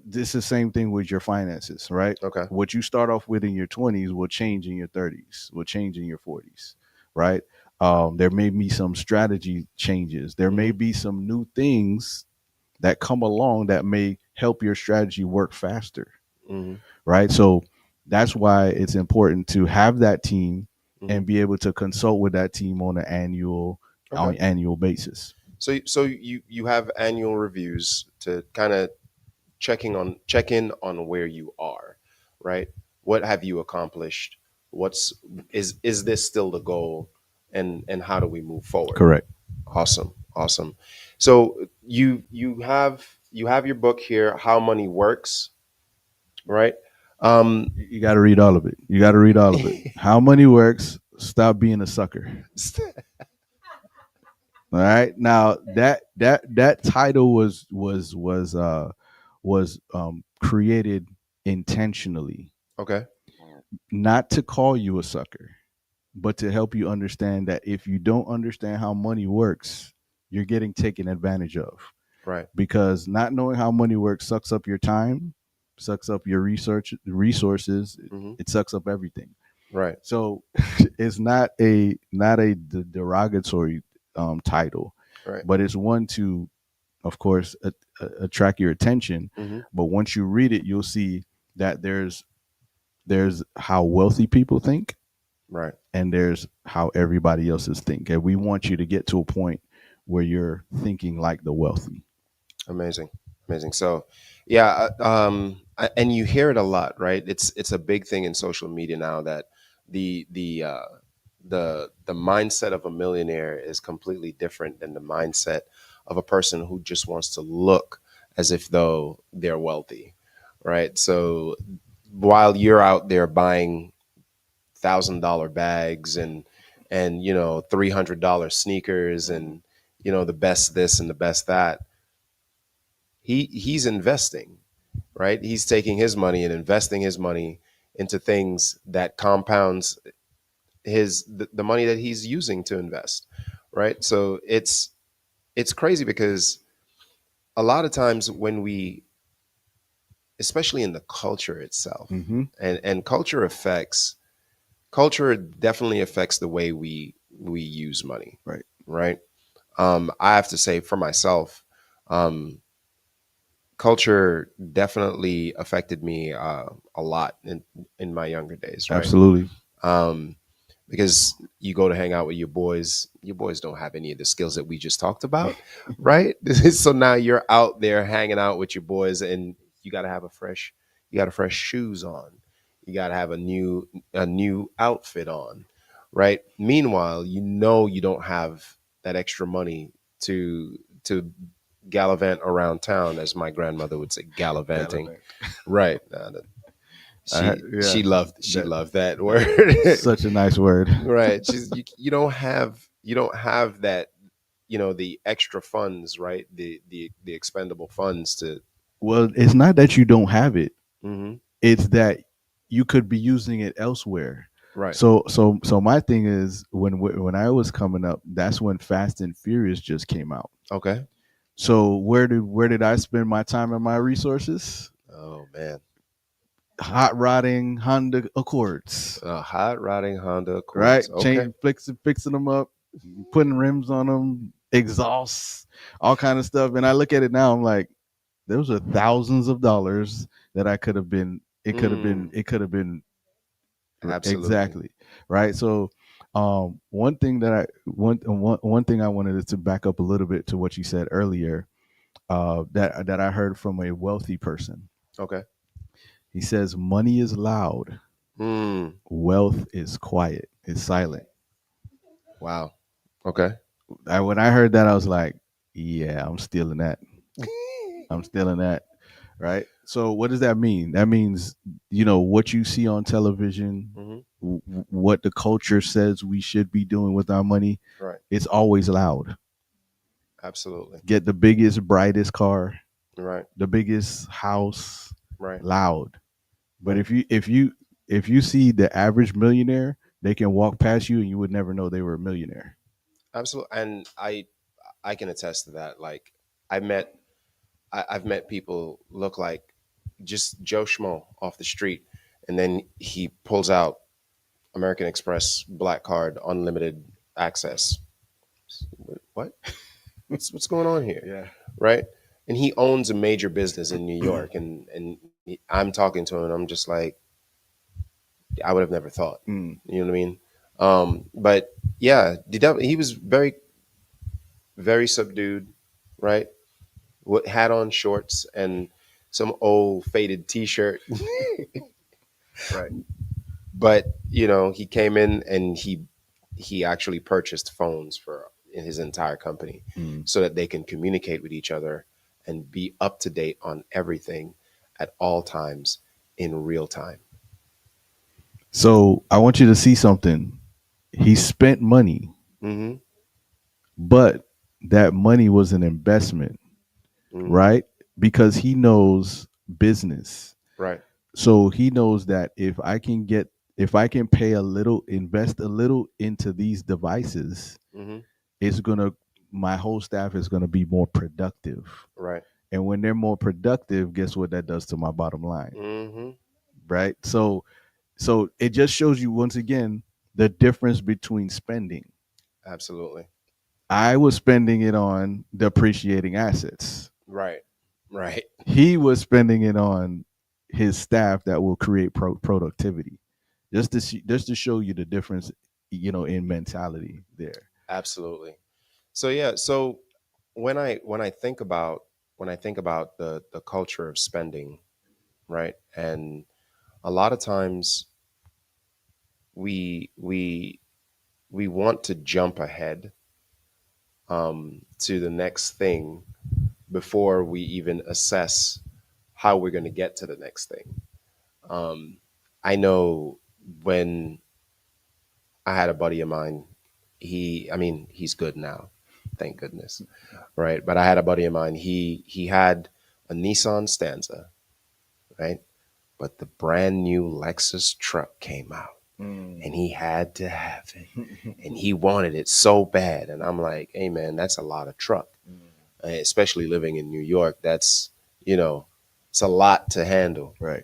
this is the same thing with your finances, right? Okay. What you start off with in your 20s will change in your 30s, will change in your 40s, right? There may be some strategy changes. There may Hmm. be some new things that come along that may help your strategy work faster, Hmm. right? So that's why it's important to have that team Hmm. and be able to consult with that team on an Okay. annual basis. So you have annual reviews to kind of check in on where you are, right? What have you accomplished? What's is this still the goal? And how do we move forward? Correct. Awesome. Awesome. So you have your book here, How Money Works, right? Um You got to read all of it. You got to read all of it. How money works. Stop being a sucker. All right. Now that title was created intentionally, okay. not to call you a sucker, but to help you understand that if you don't understand how money works, you're getting taken advantage of. Right. Because not knowing how money works sucks up your time, sucks up your resources, Hmm. it sucks up everything. Right. So it's not a derogatory title, Right. but it's one to, of course, attract your attention. Hmm. But once you read it, you'll see that there's how wealthy people think, Right. and there's how everybody else's think. And we want you to get to a point where you're thinking like the wealthy. Amazing, amazing. So, yeah, and you hear it a lot, right? It's a big thing in social media now that the the uh, the mindset of a millionaire is completely different than the mindset of a person who just wants to look as if though they're wealthy, right? So while you're out there buying $1,000 bags and $300 sneakers and the best this and the best that, he's investing, right? He's taking his money and investing his money into things that compounds the money that he's using to invest, right? So it's crazy because a lot of times when we, especially in the culture itself, Mm-hmm. and culture definitely affects the way we use money, Right. right? I have to say for myself, um, culture definitely affected me a lot in my younger days, right? Absolutely. Um, because you go to hang out with your boys don't have any of the skills that we just talked about, right? So now you're out there hanging out with your boys, and you got to have you got to fresh shoes on, you got to have a new outfit on, right? Meanwhile, you don't have that extra money to gallivant around town, as my grandmother would say, gallivanting. Gallivant. Right. Yeah, She that loved that that's word. such a nice word. Right. You don't have that, the extra funds, right? The expendable funds to. Well, it's not that you don't have it; Hmm. it's that you could be using it elsewhere. Right. So my thing is when I was coming up, that's when Fast and Furious just came out. Okay. So where did I spend my time and my resources? Oh man. Hot rodding Honda Accords, Hot rodding Honda right? Accords. Okay. Change, fixing them up, putting rims on them, exhausts, all kind of stuff. And I look at it now, I'm like, those are thousands of dollars that I could have been. It could have been. Mm, It could have been absolutely. exactly right. So, one thing that one thing I wanted is to back up a little bit to what you said earlier. That I heard from a wealthy person. Okay. He says, "Money is loud, Mm, wealth is quiet, is silent." wow. Okay. When I heard that, I was like, "Yeah, I'm stealing that. I'm stealing that." Right. So, what does that mean? That means what you see on television, Hmm. what the culture says we should be doing with our money. Right. It's always loud. Absolutely. Get the biggest, brightest car, Right. the biggest house, Right. loud. But Right. if you see the average millionaire, they can walk past you and you would never know they were a millionaire. Absolutely. And I can attest to that. Like I met I've met people look like just Joe Schmo off the street, and then he pulls out American Express Black Card unlimited access. What? What's going on here? Yeah. Right? And he owns a major business in New York, I'm talking to him, and I'm just like, I would have never thought. Mm. You know what I mean? But yeah, he was very very subdued, right? What had on shorts and some old faded T-shirt, Right. but he came in and he actually purchased phones for his entire company Mm. so that they can communicate with each other and be up to date on everything at all times in real time. So I want you to see something. He spent money, Hmm. but that money was an investment, Hmm. right? Because he knows business. Right. So he knows that if I can pay a little, invest a little into these devices, Hmm. it's gonna my whole staff is gonna be more productive. Right. And when they're more productive, guess what that does to my bottom line? Hmm. Right? So it just shows you once again the difference between spending. Absolutely. I was spending it on depreciating assets. Right. Right. He was spending it on his staff that will create productivity. Just to show you the difference, in mentality there. Absolutely. So yeah, so when I think about the culture of spending, right? And a lot of times we we we want to jump ahead to the next thing before we even assess how we're going to get to the next thing. Um, I know when I had a buddy of mine, I mean, he's good now, thank goodness, right? But I had a buddy of mine. He had a Nissan Stanza, right? But the brand new Lexus truck came out, Mm. and he had to have it, and he wanted it so bad. And I'm like, hey man, that's a lot of truck, especially living in New York. That's it's a lot to handle. Right.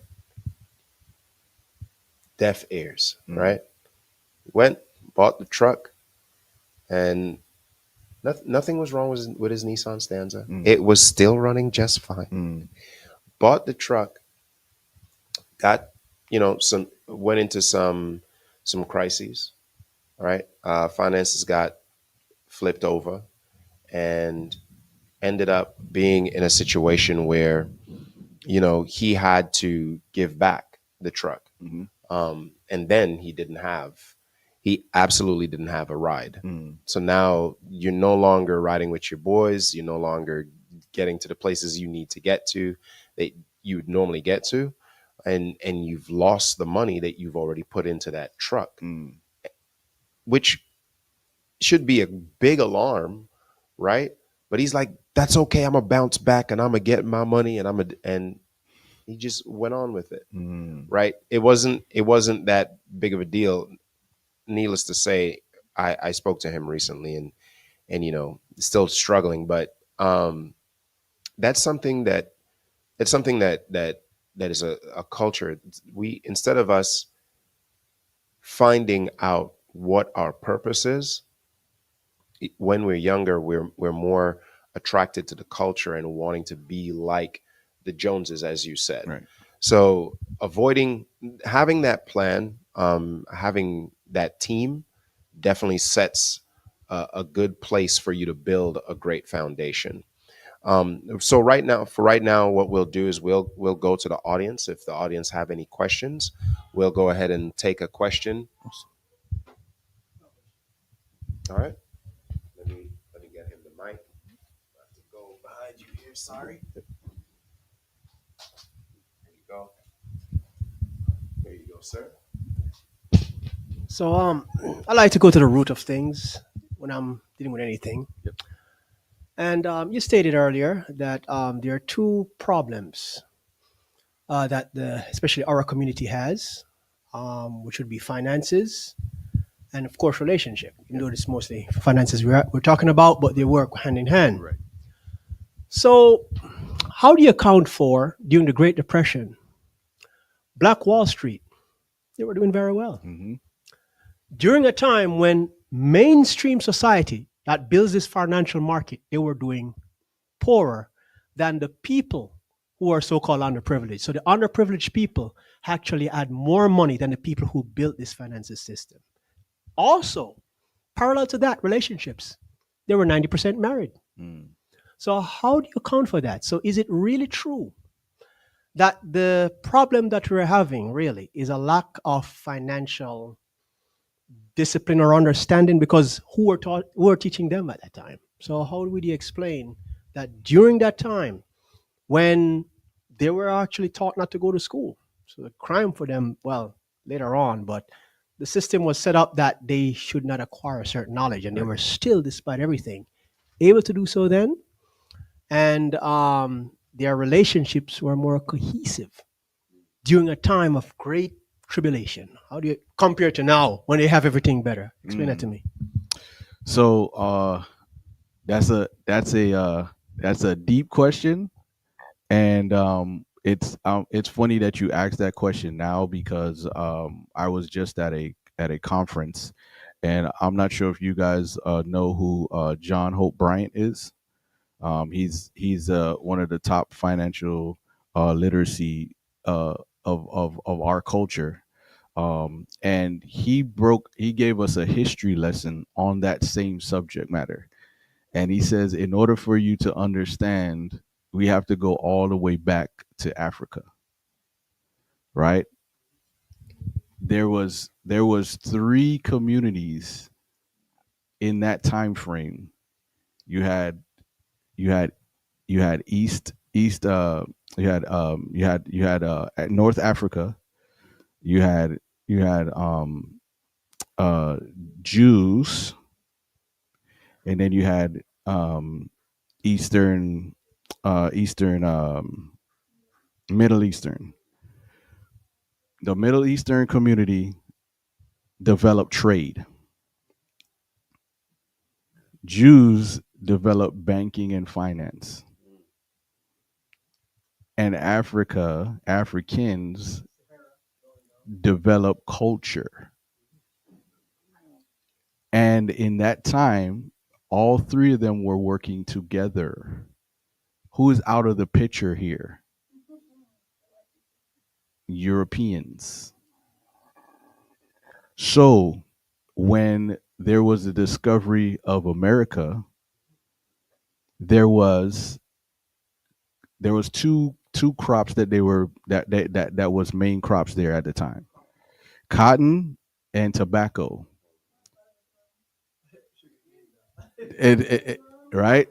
Deaf ears, Mm. right? Went, bought the truck, and nothing was wrong with his Nissan Stanza. Mm. It was still running just fine. Mm. Bought the truck, got some went into some crises, right? Finances got flipped over, and ended up being in a situation where he had to give back the truck, Mm. and then he absolutely didn't have a ride. Mm. So now you're no longer riding with your boys. You're no longer getting to the places you need to get to that you would normally get to, and you've lost the money that you've already put into that truck, Mm. which should be a big alarm, right? But he's like, "That's okay. I'm gonna bounce back, and I'm gonna get my money, and and he just went on with it, Mm. right? It wasn't that big of a deal. Needless to say, I spoke to him recently, and still struggling, but that's something that it's something that is a culture. We, instead of us finding out what our purpose is, when we're younger, we're more attracted to the culture and wanting to be like the Joneses, as you said. Right. So avoiding having that plan, having that team, definitely sets a good place for you to build a great foundation. So right now, what we'll do is we'll go to the audience. If the audience have any questions, we'll go ahead and take a question. All right. Let me get him the mic. I have to go behind you here. Sorry. There you go. There you go, sir. So I like to go to the root of things when I'm dealing with anything. Yep. And you stated earlier that there are two problems that especially our community has, which would be finances and, of course, relationship. Even though it's mostly finances we're talking about, but they work hand in hand. Right. So, how do you account for during the Great Depression, Black Wall Street? They were doing very well Mm-hmm. during a time when mainstream society that builds this financial market, they were doing poorer than the people who are so-called underprivileged. So the underprivileged people actually had more money than the people who built this financial system. Also, parallel to that, relationships, they were 90% married. Mm. So how do you account for that? So is it really true that the problem that we're having really is a lack of financial discipline or understanding, because who are teaching them at that time? So how would you explain that during that time when they were actually taught not to go to school, so the crime for them, well, later on, but the system was set up that they should not acquire certain knowledge, and they Right. were still, despite everything, able to do so then, and their relationships were more cohesive during a time of great tribulation. How do you compare to now when they have everything better? Explain that to Mm. me. So that's a deep question, and it's funny that you asked that question now because I was just at a conference, and I'm not sure if you guys know who John Hope Bryant is. He's one of the top financial literacy uh, of our culture, and he gave us a history lesson on that same subject matter. And he says, in order for you to understand, we have to go all the way back to Africa, right? There was three communities in that time frame. You had you had you had east you had at North Africa. You had uh Jews, and then you had Eastern Eastern Middle Eastern. The Middle Eastern community developed trade. Jews developed banking and finance. And Africans developed culture. And in that time, all three of them were working together. Who is out of the picture here? Europeans. So when there was a discovery of America, there was two crops that they were that was main crops there at the time: cotton and tobacco. Right?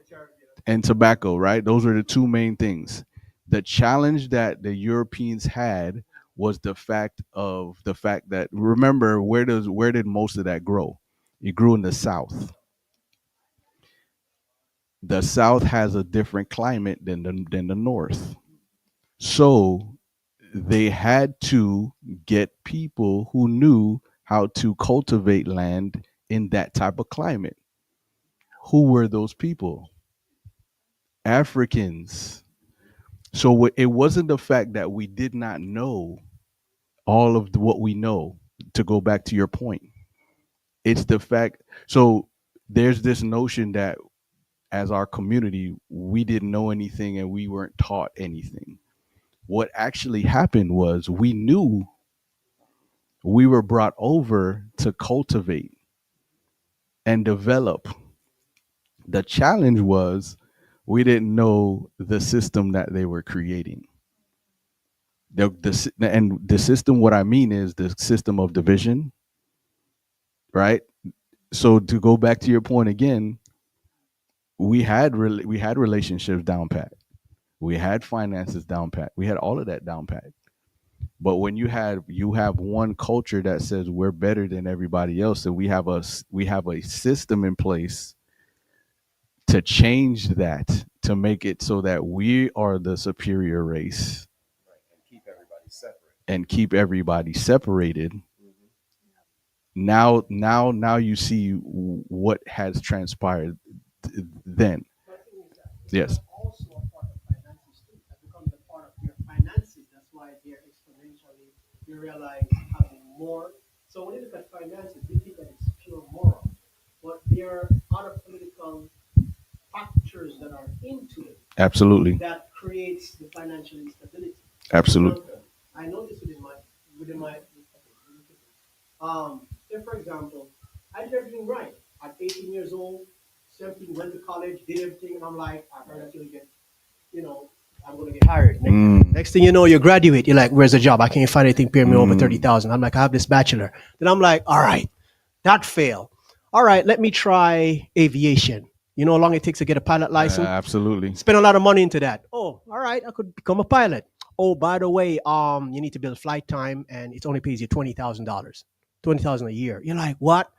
and tobacco, right? Those are the two main things. The challenge that the Europeans had was the fact that, remember, where did most of that grow? It grew in the South. The South has a different climate than the North. So they had to get people who knew how to cultivate land in that type of climate. Who were those people? Africans. So it wasn't the fact that we did not know all of what we know, to go back to your point. It's the fact. So there's this notion that as our community, we didn't know anything and we weren't taught anything. What actually happened was we knew, we were brought over to cultivate and develop. The challenge was we didn't know the system that they were creating. And the system, what I mean is the system of division, right? So to go back to your point again, we had relationships down pat. We had finances down pat. We had all of that down pat. But when you have one culture that says we're better than everybody else, and we have a system in place to change that, to make it so that we are the superior race And keep everybody separate. and keep everybody separated. Now you see what has transpired then. But the thing is that it's Yes. not also a part of finances too. That becomes a part of your finances. That's why they're exponentially, you realize, having more. So when you look at finances, we think that it's pure moral. But there are other political factors that are into it Absolutely. that creates the financial instability. Absolutely. Example, I noticed within my say for example, I did everything right at 18 years old, 17, went to college, did everything, and I'm like, I heard that you'll get, you know, I'm gonna get hired. Next thing you know, you graduate. You're like, "Where's the job? I can't find anything paying me over 30,000." I'm like, "I have this bachelor." Then I'm like, "All right, that failed. All right, let me try aviation. You know how long it takes to get a pilot license? Absolutely. Spend a lot of money into that. Oh, all right, I could become a pilot. Oh, by the way, you need to build flight time, and it only pays you $20,000, 20,000 a year. You're like, what?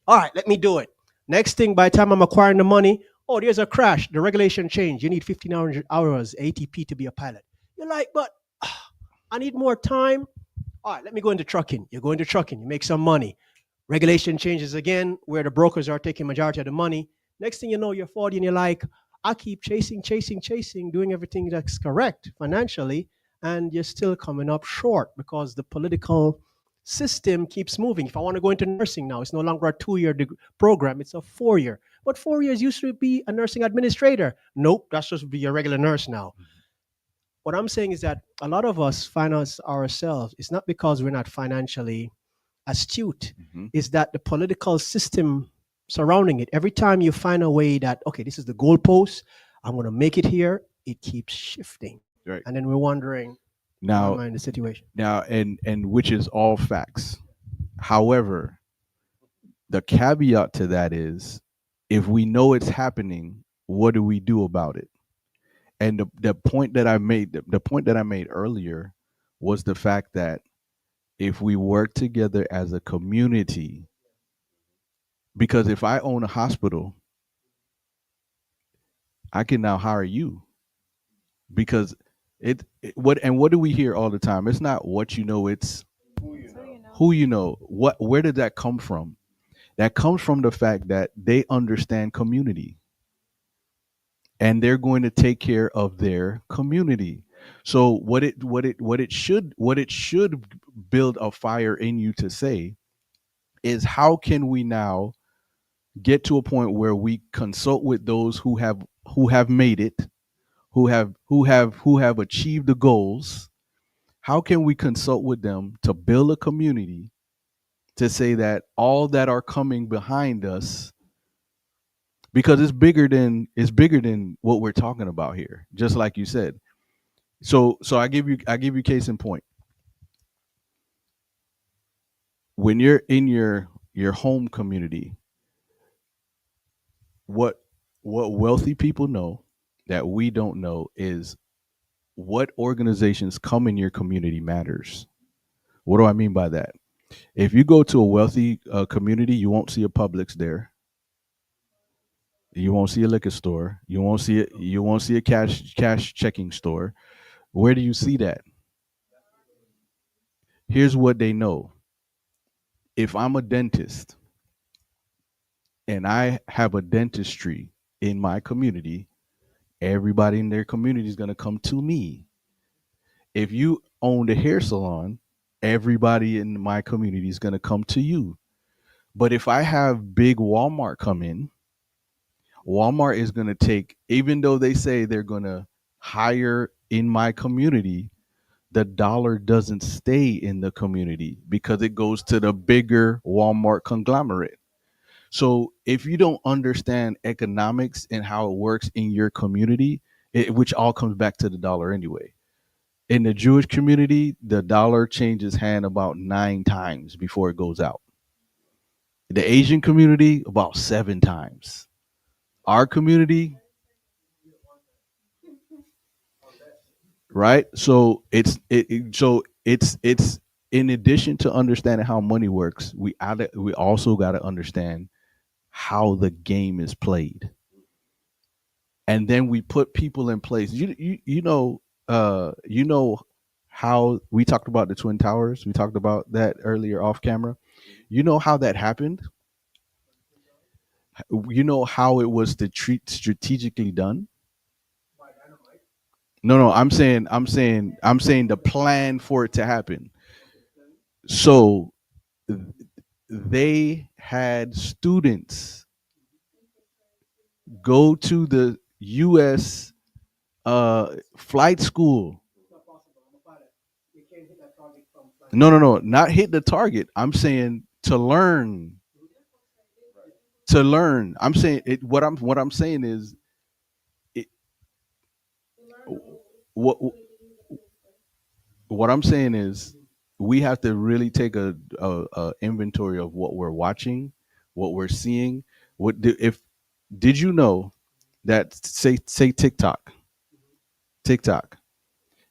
All right, let me do it. Next thing, by the time I'm acquiring the money, oh, there's a crash. The regulation changed. You need 15 hours ATP to be a pilot. You're like, but I need more time. All right, let me go into trucking. You go into trucking, you make some money. Regulation changes again, where the brokers are taking majority of the money. Next thing you know, you're 40 and you're like, I keep chasing, chasing, chasing, doing everything that's correct financially, and you're still coming up short because the political system keeps moving. If I want to go into nursing now, it's no longer a 2 year program, it's a 4 year. But 4 years used to be a nursing administrator. Nope, that's just be a regular nurse now. What I'm saying is that a lot of us finance ourselves. It's not because we're not financially astute, Hmm. is that the political system surrounding it, every time you find a way that, okay, this is the goalpost, I'm going to make it here, it keeps shifting. Right. And then we're wondering, why am Now, I in this situation? and which is all facts. However, the caveat to that is, if we know it's happening, what do we do about it? And the point that I made earlier was the fact that if we work together as a community, because if I own a hospital, I can now hire you, because what do we hear all the time? It's not what you know, it's Who you know? who you know. Where did that come from? That comes from the fact that they understand community and they're going to take care of their community. So what it should build a fire in you to say is, how can we now get to a point where we consult with those who have made it, who have achieved the goals? How can we consult with them to build a community, to say that all that are coming behind us, because it's bigger than what we're talking about here, just like you said. So I give you case in point. When you're in your home community, what what wealthy people know that we don't know is what organizations come in your community matters. What do I mean by that? If you go to a wealthy community, you won't see a Publix there. You won't see a liquor store. You won't see it. You won't see a cash checking store. Where do you see that? Here's what they know. If I'm a dentist and I have a dentistry in my community, everybody in their community is going to come to me. If you own a hair salon, everybody in my community is going to come to you. But if I have big Walmart come in, Walmart is going to take, even though they say they're going to hire in my community, the dollar doesn't stay in the community because it goes to the bigger Walmart conglomerate. So if you don't understand economics and how it works in your community, which all comes back to the dollar anyway. In the Jewish community, the dollar changes hand about 9 times before it goes out. The Asian community, about 7 times. Our community, right? So it's in addition to understanding how money works, we also got to understand how the game is played, and then we put people in place. You know how we talked about the Twin Towers. We talked about that earlier off camera. You know how that happened. You know how it was strategically done. No, I'm saying the plan for it to happen. So they had students go to the U.S. Flight school. No, not hit the target. I'm saying to learn. To learn. I'm saying it. What I'm saying is it, what what I'm saying is we have to really take a inventory of what we're watching, what we're seeing. If did you know that say TikTok?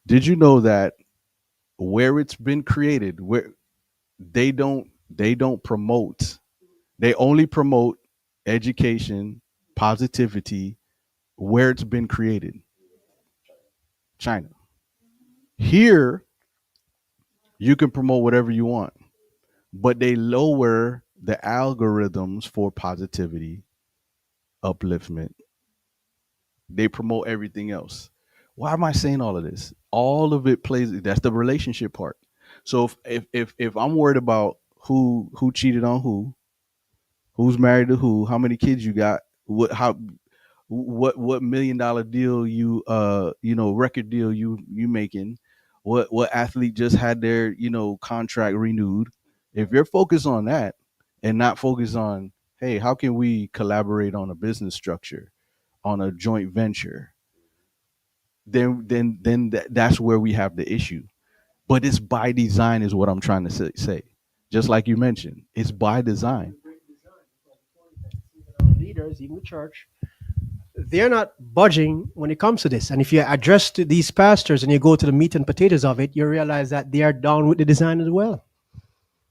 Did you know that where it's been created, where they don't promote, they only promote education, positivity where it's been created, China. Here you can promote whatever you want, but they lower the algorithms for positivity, upliftment. They promote everything else. Why am I saying all of this? All of it plays. That's the relationship part. So if I'm worried about who cheated on who's married to who, how many kids you got, what $1 million deal record deal you making, what athlete just had their contract renewed. If you're focused on that and not focused on, hey, how can we collaborate on a business structure, on a joint venture, then that's where we have the issue. But it's by design, is what I'm trying to say. Just like you mentioned, it's by design. Leaders, even the church, they're not budging when it comes to this. And if you address to these pastors and you go to the meat and potatoes of it, you realize that they are down with the design as well.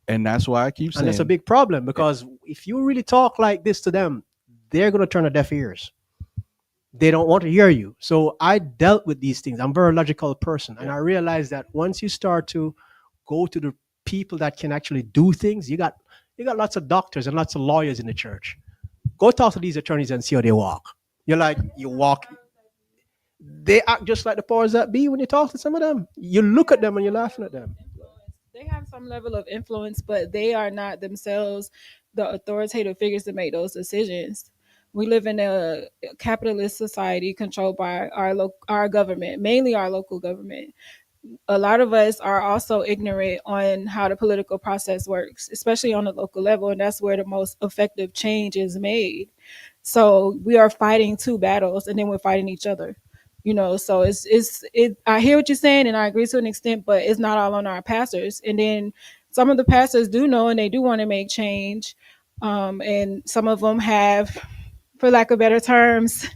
And that's why I keep And that's a saying, big problem because if you really talk like this to them, they're going to turn a deaf ears. They don't want to hear you. So I dealt with these things. I'm a very logical person. And I realized that once you start to go to the people that can actually do things, you got lots of doctors and lots of lawyers in the church. Go talk to these attorneys and see how they walk. You're like, you walk, they act just like the powers that be when you talk to some of them. You look at them and you're laughing at them. They have some level of influence, but they are not themselves the authoritative figures to make those decisions. We live in a capitalist society controlled by our government, mainly our local government. A lot of us are also ignorant on how the political process works, especially on the local level, and that's where the most effective change is made. So we are fighting two battles, and then we're fighting each other. So it. I hear what you're saying, and I agree to an extent, but it's not all on our pastors. And then some of the pastors do know, and they do want to make change, and some of them have, for lack of better terms,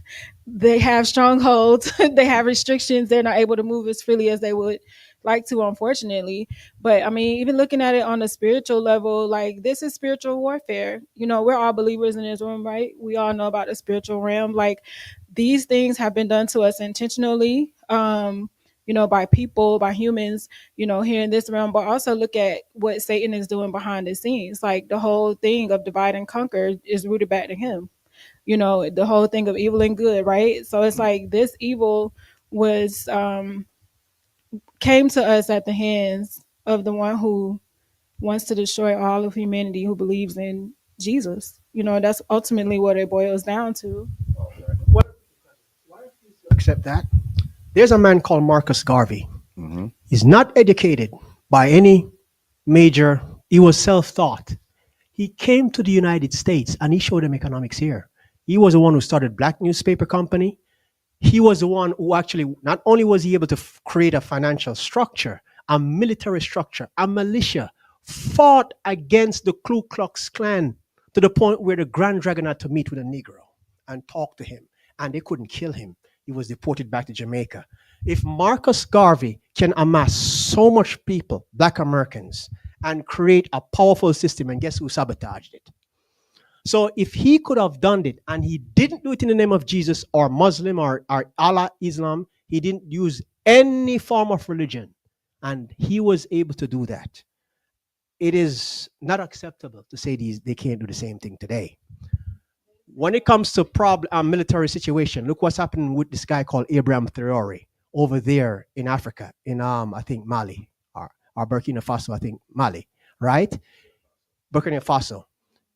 they have strongholds, they have restrictions, they're not able to move as freely as they would like to, unfortunately. But I mean, even looking at it on a spiritual level, like this is spiritual warfare. You know, we're all believers in this room, right? We all know about the spiritual realm. Like these things have been done to us intentionally. You know, by people, by humans, you know, here in this realm, but also look at what Satan is doing behind the scenes. Like the whole thing of divide and conquer is rooted back to him. You know, the whole thing of evil and good, right? So it's like this evil was came to us at the hands of the one who wants to destroy all of humanity who believes in Jesus. You know, that's ultimately what it boils down to. Well, accept that. There's a man called Marcus Garvey. Hmm. He's not educated by any major, he was self taught. He came to the United States and he showed them economics here. He was the one who started Black Newspaper Company. He was the one who actually not only was he able to create a financial structure, a military structure, a militia, fought against the Ku Klux Klan to the point where the Grand Dragon had to meet with a Negro and talk to him, and they couldn't kill him. He was deported back to Jamaica. If Marcus Garvey can amass so much people, Black Americans, and create a powerful system, and guess who sabotaged it? So if he could have done it and he didn't do it in the name of Jesus or Muslim or Allah, Islam, he didn't use any form of religion, and he was able to do that. It is not acceptable to say they can't do the same thing today. When it comes to military situation, look what's happening with this guy called Abraham Traore over there in Africa, in I think Mali or Burkina Faso, I think Mali, right? Burkina Faso.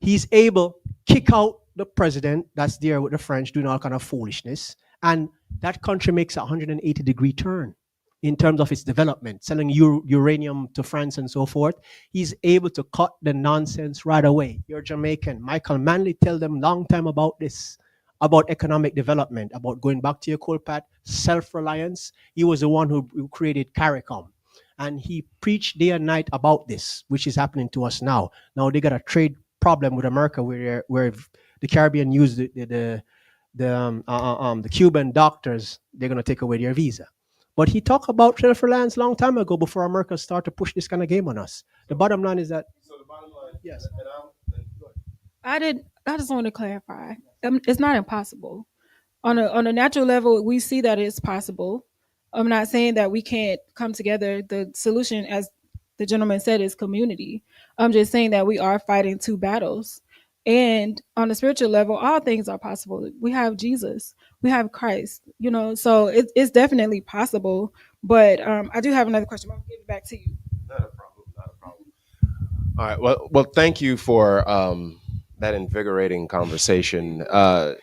He's able kick out the president that's there with the French doing all kind of foolishness, and that country makes a 180-degree turn in terms of its development, selling uranium to France and so forth. He's able to cut the nonsense right away. You're Jamaican. Michael Manley tell them long time about this, about economic development, about going back to your coal path, self-reliance. He was the one who created CARICOM. And he preached day and night about this, which is happening to us now. Now they got a trade problem with America where the Caribbean use the Cuban doctors, they're gonna take away their visa. But he talked about self-reliance long time ago before America started to push this kind of game on us. The bottom line is that So the bottom line, yes, I just want to clarify. It's not impossible. On a natural level, we see that it's possible. I'm not saying that we can't come together. The solution, as the gentleman said, is community. I'm just saying that we are fighting two battles. And on a spiritual level, all things are possible. We have Jesus, we have Christ, you know, so it's definitely possible. But I do have another question. I'll give it back to you. not a problem. Not a problem. All right. Well, thank you for that invigorating conversation. I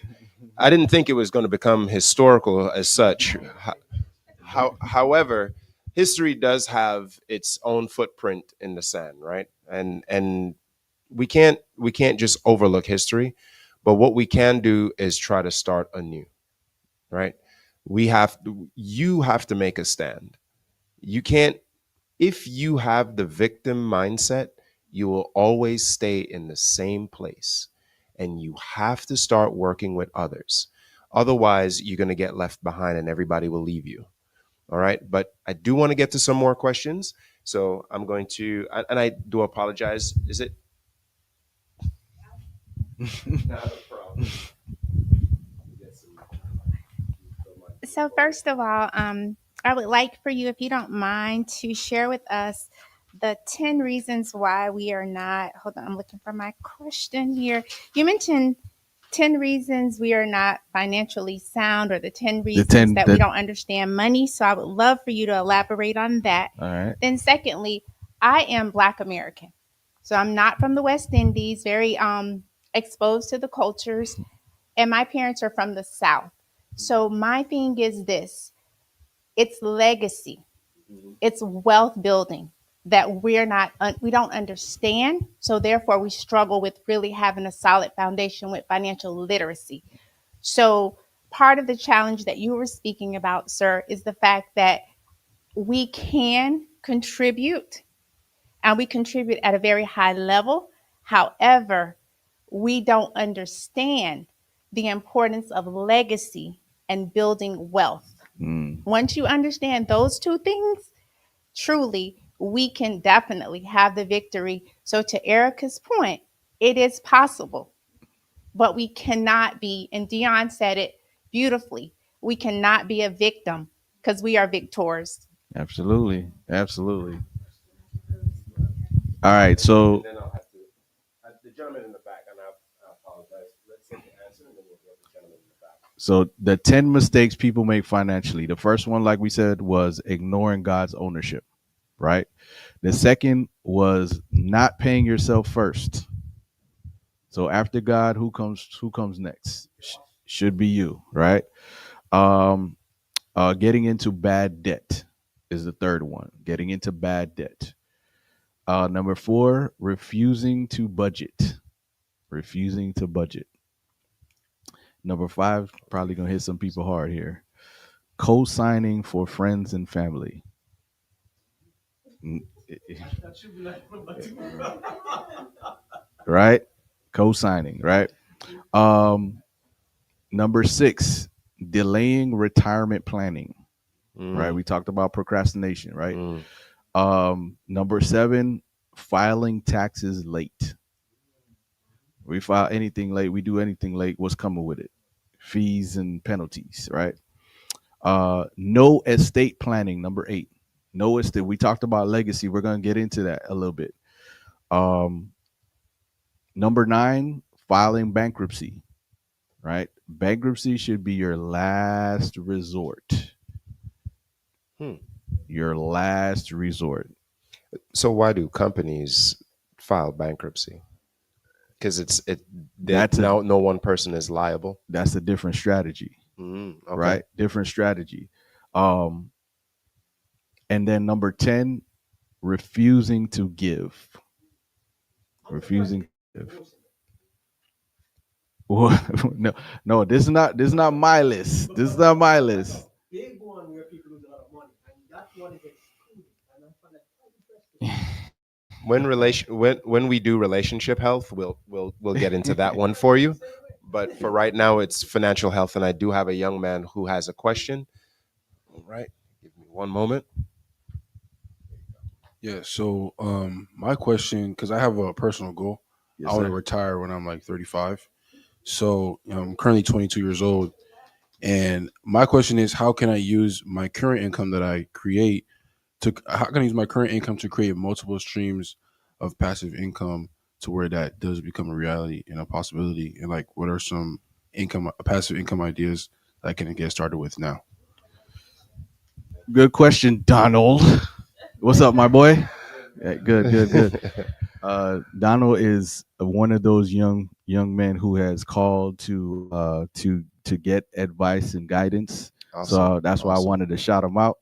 didn't think it was going to become historical as such. However, history does have its own footprint in the sand, right? And we can't just overlook history, but what we can do is try to start anew, right? You have to make a stand. You can't If you have the victim mindset, you will always stay in the same place. And you have to start working with others. Otherwise, you're going to get left behind and everybody will leave you. All right. But I do want to get to some more questions. So I'm going to, and I do apologize. Is it? Not a problem. So first of all, I would like for you, if you don't mind, to share with us the 10 reasons why we are not. Hold on, I'm looking for my question here. You mentioned 10 reasons we are not financially sound, or the 10 reasons 10 that we don't understand money. So I would love for you to elaborate on that. All right. Then secondly, I am Black American. So I'm not from the West Indies, very exposed to the cultures, and my parents are from the South. So my thing is this: it's legacy, it's wealth building that we don't understand. So therefore, we struggle with really having a solid foundation with financial literacy. So part of the challenge that you were speaking about, sir, is the fact that we can contribute, and we contribute at a very high level. However, we don't understand the importance of legacy and building wealth. Mm, Once you understand those two things, truly, we can definitely have the victory. So, to Erica's point, it is possible, but we cannot be, and Dion said it beautifully, we cannot be a victim because we are victors. absolutely. Absolutely. All right. So, then I'll have to. The gentleman in the back, and I apologize. Let's take the answer, and then we'll go to the gentleman in the back. so the 10 mistakes people make financially. The first one, like we said, was ignoring God's ownership, right? The second was not paying yourself first. So after God, who comes next? Should be you, right? Um getting into bad debt is the third one. Getting into bad debt. Number 4, refusing to budget. Refusing to budget. Number 5, probably gonna hit some people hard here. Co-signing for friends and family. Mm, right? Co-signing, right? Um, Number 6, delaying retirement planning. Right? Mm, We talked about procrastination, right? mm. Number 7, filing taxes late. We file anything late, we do anything late, what's coming with it? Fees and penalties, right? No estate planning, number 8. No estate. We talked about legacy. We're going to get into that a little bit. Um, Number 9, filing bankruptcy, right? Bankruptcy should be your last resort. Hmm. Your last resort. So why do companies file bankruptcy? Because it that That's a no one person is liable. that's a different strategy, Okay. right? Different strategy. Um, and then number 10, refusing to give. Refusing to give. No, no, this is not my list. This is not my list. Big one where people lose a lot of money, and that one is excluded. And I find that quite When we do relationship health, we'll get into that one for you. But for right now, it's financial health, and I do have a young man who has a question. All right, give me one moment. Yeah. So, my question, because I have a personal goal, I Yes, want to sir. retire when I'm like 35. So, I'm currently 22 years old, and my question is, how can I use my current income that I create to? How can I use my current income to create multiple streams of passive income to where that does become a reality and a possibility? And like, what are some passive income ideas that I can get started with now? Good question, Donald. What's up, my boy? Yeah, good, good, good. Donald is one of those young men who has called to get advice and guidance. Awesome, So that's why I awesome. wanted to shout him out,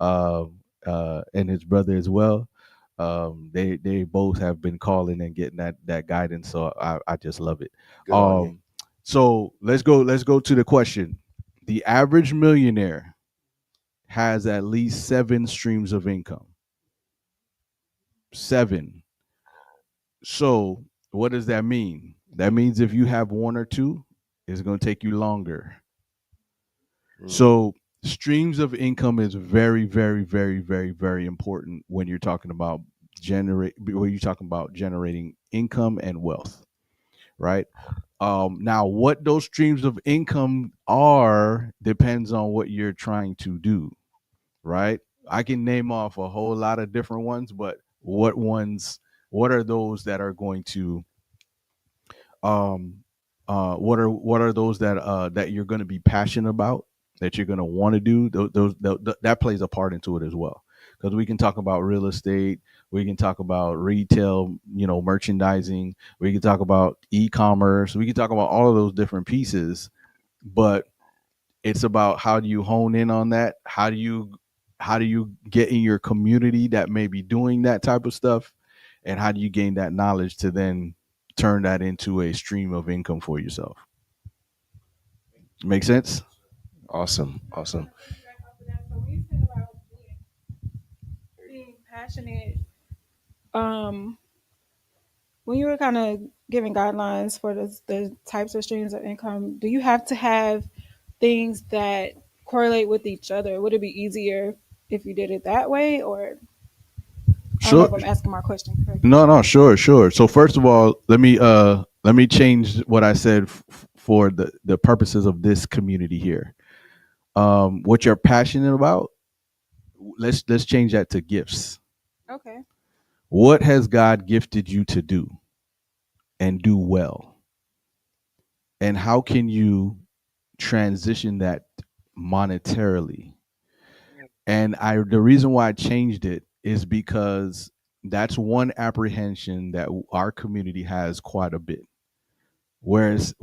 and his brother as well. They both have been calling and getting that guidance. So I just love it. Good on you. Um, so let's go to the question. The average millionaire has at least 7 streams of income. 7. So, what does that mean? That means if you have one or two, it's going to take you longer. Mm, So, streams of income is very, very, very, very, very important when you're talking about generating income and wealth, right? Now, what those streams of income are depends on what you're trying to do, right? I can name off a whole lot of different ones, but what are those that are going to um what are those that you're going to be passionate about, that you're going to want to do? That plays a part into it as well, because we can talk about real estate, we can talk about retail, merchandising, we can talk about e-commerce, we can talk about all of those different pieces, but it's about how do you hone in on that, how do you get in your community that may be doing that type of stuff, and how do you gain that knowledge to then turn that into a stream of income for yourself? Make sense? awesome, awesome. Piggyback off of that. So when you said about being passionate, um, when you were kind of giving guidelines for the types of streams of income, do you have to have things that correlate with each other? Would it be easier if you did it that way, or I don't know Sure. if I'm asking my question correctly. No, no, sure, sure. So first of all, let me change what I said for the purposes of this community here. What you're passionate about, let's change that to gifts. Okay. What has God gifted you to do and do well? And how can you transition that monetarily? And the reason why I changed it is because that's one apprehension that our community has quite a bit. Whereas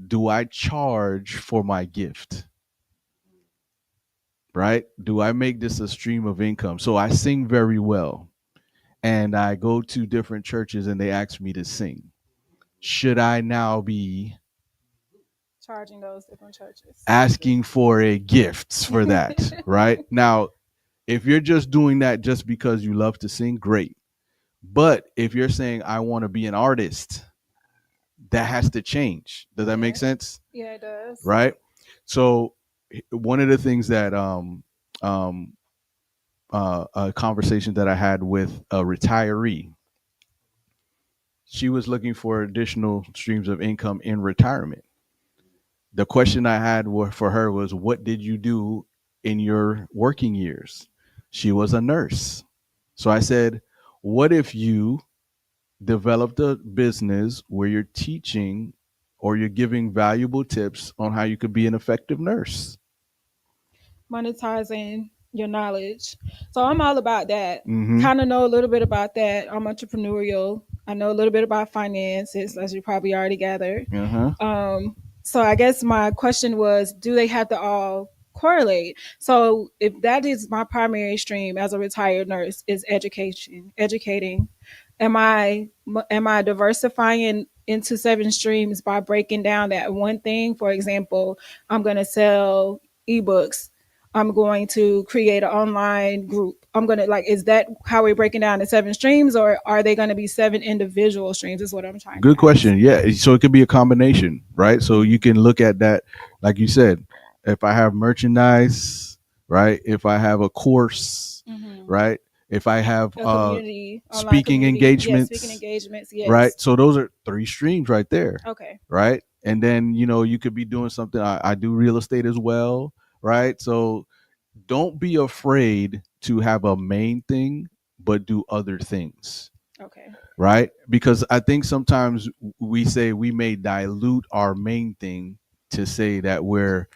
do I charge for my gift? Right? Do I make this a stream of income? So I sing very well and I go to different churches and they ask me to sing. Should I now be Charging those different churches. asking for a gift for that? Right? Now, if you're just doing that just because you love to sing, great. But if you're saying I want to be an artist, that has to change. Does that make Yeah. sense? Yeah, it does. Right? So one of the things that um a conversation that I had with a retiree, she was looking for additional streams of income in retirement. The question I had for her was, what did you do in your working years? She was a nurse. So I said, what if you developed a business where you're teaching or you're giving valuable tips on how you could be an effective nurse? Monetizing your knowledge. So I'm all about that. Mm-hmm. Kind of know a little bit about that. I'm entrepreneurial. I know a little bit about finances, as you probably already gathered. Uh-huh. So I guess my question was, do they have to all correlate? So if that is my primary stream as a retired nurse is education, educating, am I diversifying into 7 streams by breaking down that one thing? For example, I'm going to sell ebooks. I'm going to create an online group. I'm going to like, is that how we're breaking down the 7 streams, or are they going to be 7 individual streams? Is what I'm trying to Good ask. question. Yeah. So it could be a combination, right? So you can look at that, like you said, if I have merchandise, right? If I have a course, Mm-hmm. right? If I have A community, online speaking community. Yes, speaking engagements, engagements. right? Yes. So those are 3 streams right there, Okay. right? And then, you could be doing something. I do real estate as well, right? So don't be afraid to have a main thing, but do other things, Okay. right? Because I think sometimes we say we may dilute our main thing to say that we're,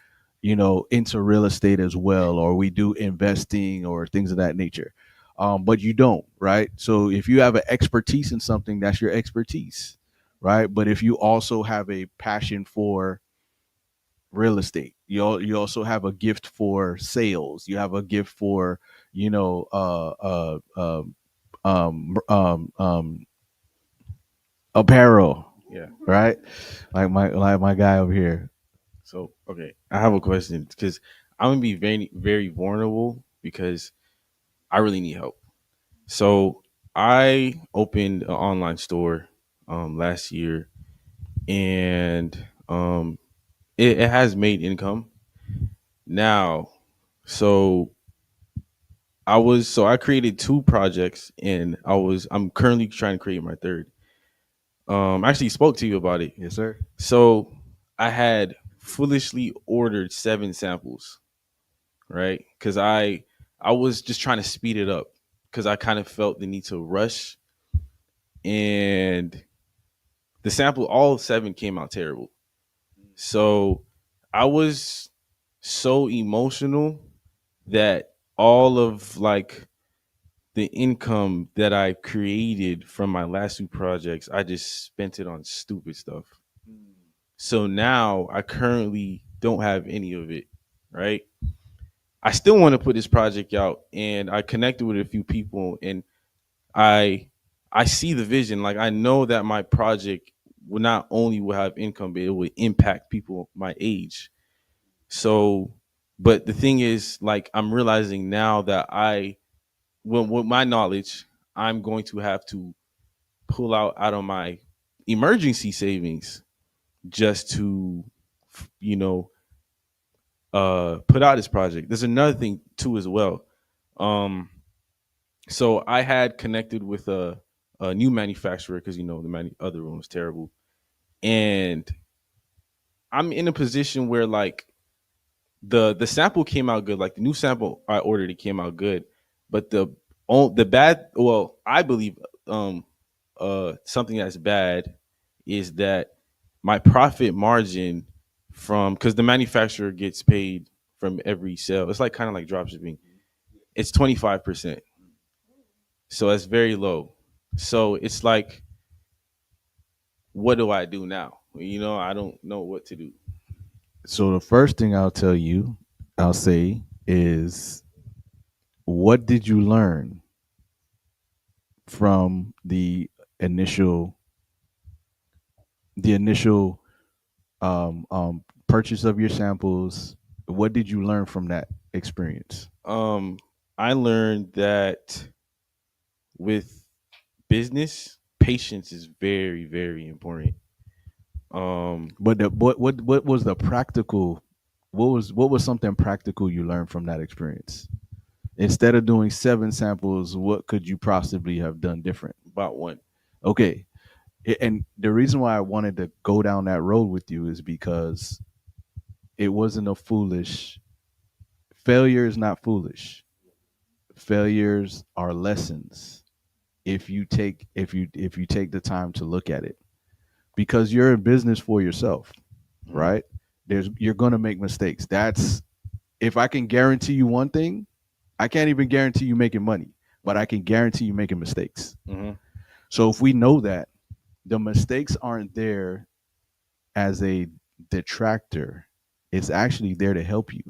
into real estate as well, or we do investing or things of that nature. But you don't, right? So if you have an expertise in something, that's your expertise, right? But if you also have a passion for real estate, you also have a gift for sales, you have a gift for, you know, um, um, um, apparel, Yeah. right? Like my guy over here. So okay, I have a question because I'm gonna be very very vulnerable because I really need help. So I opened an online store last year, and it has made income now. So I created 2 projects, and I'm currently trying to create my third. I actually spoke to you about it. Yes, sir. So I had foolishly ordered 7 samples, right? Because I was just trying to speed it up because I kind of felt the need to rush, and the sample, all 7 came out terrible. So I was so emotional that all of like the income that I created from my last 2 projects, I just spent it on stupid stuff. So now I currently don't have any of it, right? I still want to put this project out, and I connected with a few people, and I I see the vision. Like I know that my project will not only will have income, but it will impact people my age. So, but the thing is, like I'm realizing now that with my knowledge, I'm going to have to pull out of my emergency savings just to, you know, put out this project. There's another thing too as well. Um, so I had connected with a new manufacturer because the other one was terrible, and I'm in a position where like the sample came out good. Like the new sample I ordered, it came out good, but the bad. Well, I believe something that's bad is that my profit margin from because the manufacturer gets paid from every sale. It's like kind of like drop shipping. It's 25%. So that's very low. So it's like, what do I do now? I don't know what to do. So the first thing I'll say is, what did you learn from initial the initial purchase of your samples? What did you learn from that experience? I learned that with business, patience is very, very important. But what was the practical? What was something practical you learned from that experience? Instead of doing 7 samples, what could you possibly have done different? About one. Okay, and the reason why I wanted to go down that road with you is because it wasn't a foolish failure. Is not foolish. Failures are lessons if you take the time to look at it, because you're in business for yourself, right? You're going to make mistakes. That's If I can guarantee you one thing, I can't even guarantee you making money, but I can guarantee you making mistakes. Mm-hmm. So if we know that the mistakes aren't there as a detractor, it's actually there to help you,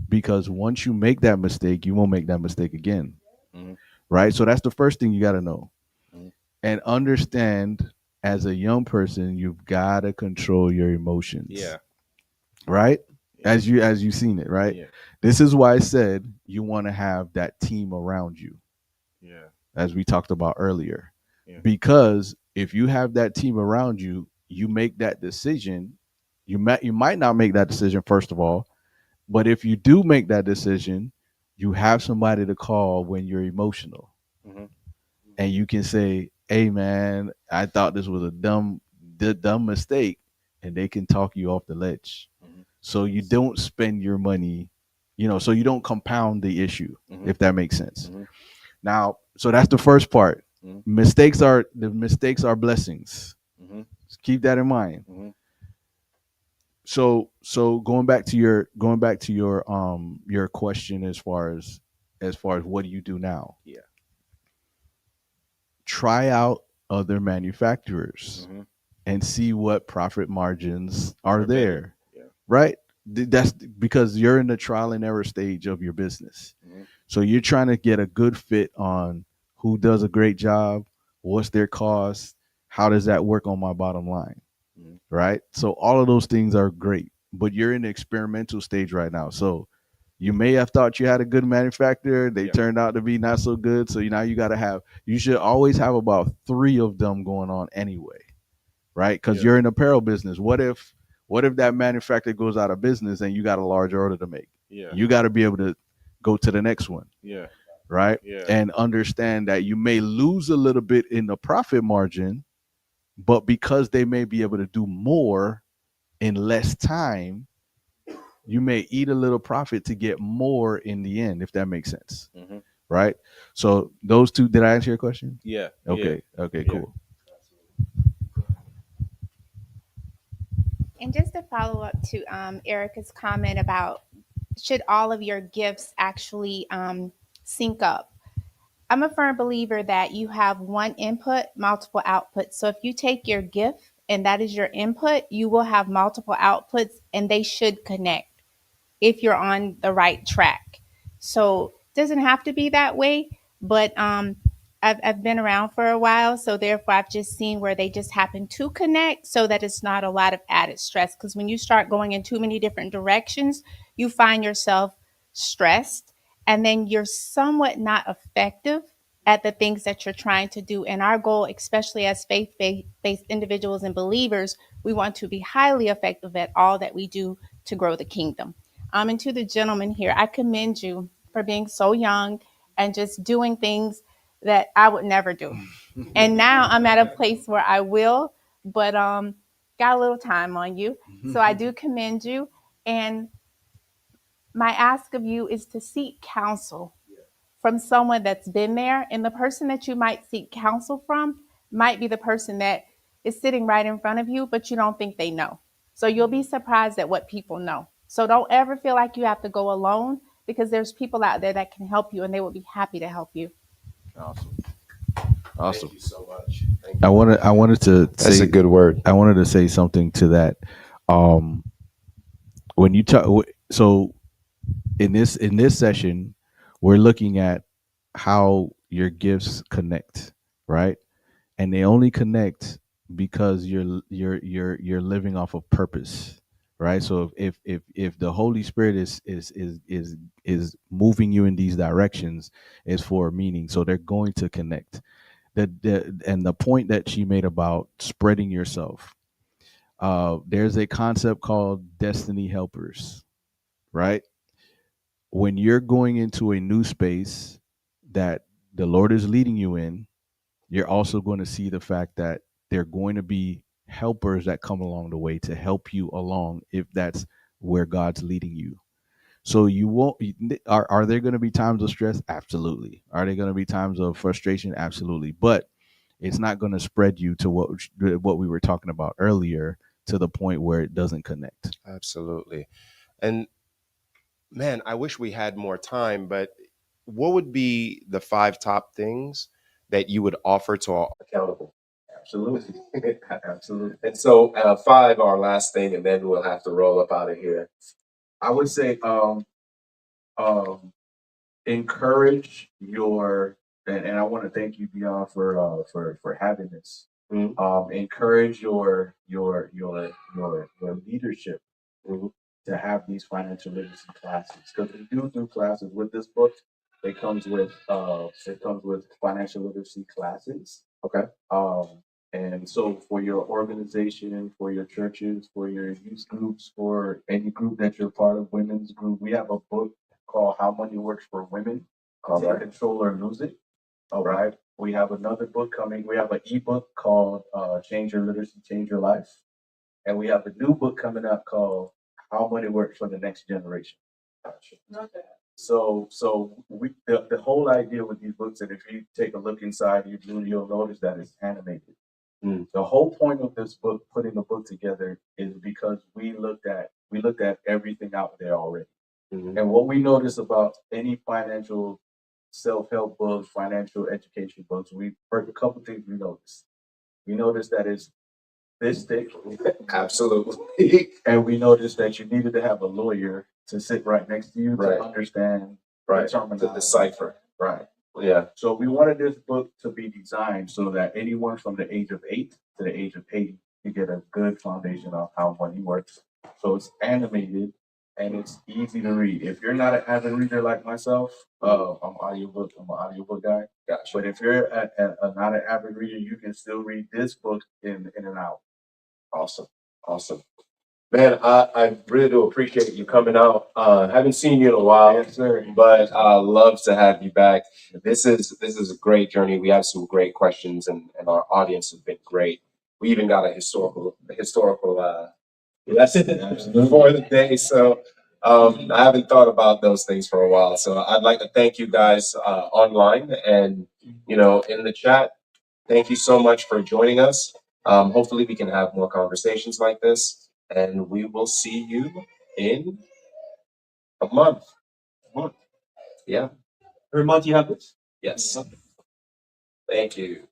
because once you make that mistake, you won't make that mistake again. Mm-hmm. Right? So that's the first thing you got to know. Mm-hmm. And understand, as a young person, you've got to control your emotions. Yeah. Right? Yeah. As you seen it, right? Yeah. This is why I said you want to have that team around you, Yeah. as we talked about earlier. Yeah. Because if you have that team around you, you make that decision. You might not make that decision, first of all, but if you do make that decision, you have somebody to call when you're emotional. Mm-hmm. And you can say, "Hey man, I thought this was a dumb mistake," and they can talk you off the ledge. Mm-hmm. So you don't spend your money, so you don't compound the issue, Mm-hmm. if that makes sense. Mm-hmm. Now, so that's the first part. Mm-hmm. Mistakes are blessings. Mm-hmm. Just keep that in mind. Mm-hmm. So going back to your question, as far as what do you do now? Yeah. Try out other manufacturers Mm-hmm. and see what profit margins are Or there. better. Yeah. Right? That's because you're in the trial and error stage of your business. Mm-hmm. So you're trying to get a good fit on who does a great job, what's their cost, how does that work on my bottom line, Mm-hmm. right? So all of those things are great, but you're in the experimental stage right now. So you may have thought you had a good manufacturer, they Yeah. turned out to be not so good. So now you should always have about 3 of them going on anyway, right? Because Yeah. you're in apparel business. What if that manufacturer goes out of business and you got a large order to make? Yeah. You got to be able to go to the next one, Yeah. right? Yeah. And understand that you may lose a little bit in the profit margin, but because they may be able to do more in less time, you may eat a little profit to get more in the end, if that makes sense. Mm-hmm. Right? So those two, did I answer your question? Yeah. Okay. Okay, Yeah. cool. And just to follow up to Erica's comment about should all of your gifts actually sync up? I'm a firm believer that you have one input, multiple outputs. So if you take your gift and that is your input, you will have multiple outputs and they should connect if you're on the right track. So it doesn't have to be that way, but I've been around for a while, so therefore I've just seen where they just happen to connect so that it's not a lot of added stress. Because when you start going in too many different directions, you find yourself stressed and then you're somewhat not effective at the things that you're trying to do. And our goal, especially as faith-based individuals and believers, we want to be highly effective at all that we do to grow the kingdom. And to the gentleman here, I commend you for being so young and just doing things that I would never do. And now I'm at a place where I will, but got a little time on you. So I do commend you. And my ask of you is to seek counsel from someone that's been there. And the person that you might seek counsel from might be the person that is sitting right in front of you, but you don't think they know. So you'll be surprised at what people know. So don't ever feel like you have to go alone, because there's people out there that can help you and they will be happy to help you. Awesome. Thank Awesome. you so much. Thank I you. wanted to That's say a good word. I wanted to say something to that. Um, when you talk, so in this session, we're looking at how your gifts connect, right? And they only connect because you're living off of purpose, right? So if the Holy Spirit is moving you in these directions, is for a meaning. So they're going to connect. And the point that she made about spreading yourself, there's a concept called destiny helpers, right? When you're going into a new space that the Lord is leading you in, you're also going to see the fact that there are going to be helpers that come along the way to help you along if that's where God's leading you. So you won't are there going to be times of stress? Absolutely. Are there going to be times of frustration? Absolutely. But it's not going to spread you to what we were talking about earlier, to the point where it doesn't connect. Absolutely. And man, I wish we had more time, but what would be the 5 top things that you would offer to our accountable? Absolutely. Absolutely. And so, 5, our last thing, and then we'll have to roll up out of here. I would say um encourage your and I want to thank you, Dion, for having this. Mhm. Encourage your leadership Mhm. to have these financial literacy classes, because we do classes with this book. It comes with financial literacy classes. Okay. And so for your organization, for your churches, for your youth groups, for any group that you're part of, women's group, we have a book called How Money Works for Women. All Take right. Control or Lose It. All All right. right. We have another book coming. We have an ebook called Change Your Literacy, Change Your Life. And we have a new book coming up called How Money Works for the Next Generation. Gotcha. The whole idea with these books, and if you take a look inside, you'll notice that it's animated. Mm. The whole point of this book, putting the book together, is because we looked at everything out there already. Mhm. And what we notice about any financial self-help books, financial education books, we heard a couple things we noticed. We noticed that it's this thick, Absolutely. and we noticed that you needed to have a lawyer to sit right next to you Right. to understand Right. the To terminology. decipher. Right. Yeah. So we wanted this book to be designed so that anyone from the age of 8 to the age of 80 can get a good foundation of how money works. So it's animated and it's easy to read. If you're not an avid reader like myself, I'm an audiobook guy. Gotcha. But if you're not an avid reader, you can still read this book in an hour. Awesome. Awesome. Man, I really do appreciate you coming out. Haven't seen you in a while, Yes, sir. but love to have you back. This is a great journey. We have some great questions, and our audience has been great. We even got a historical lesson before the day. So I haven't thought about those things for a while. So I'd like to thank you guys online and in the chat. Thank you so much for joining us. Hopefully, we can have more conversations like this, and we will see you in a month. Yeah. Every month you have this? Yes. Thank you.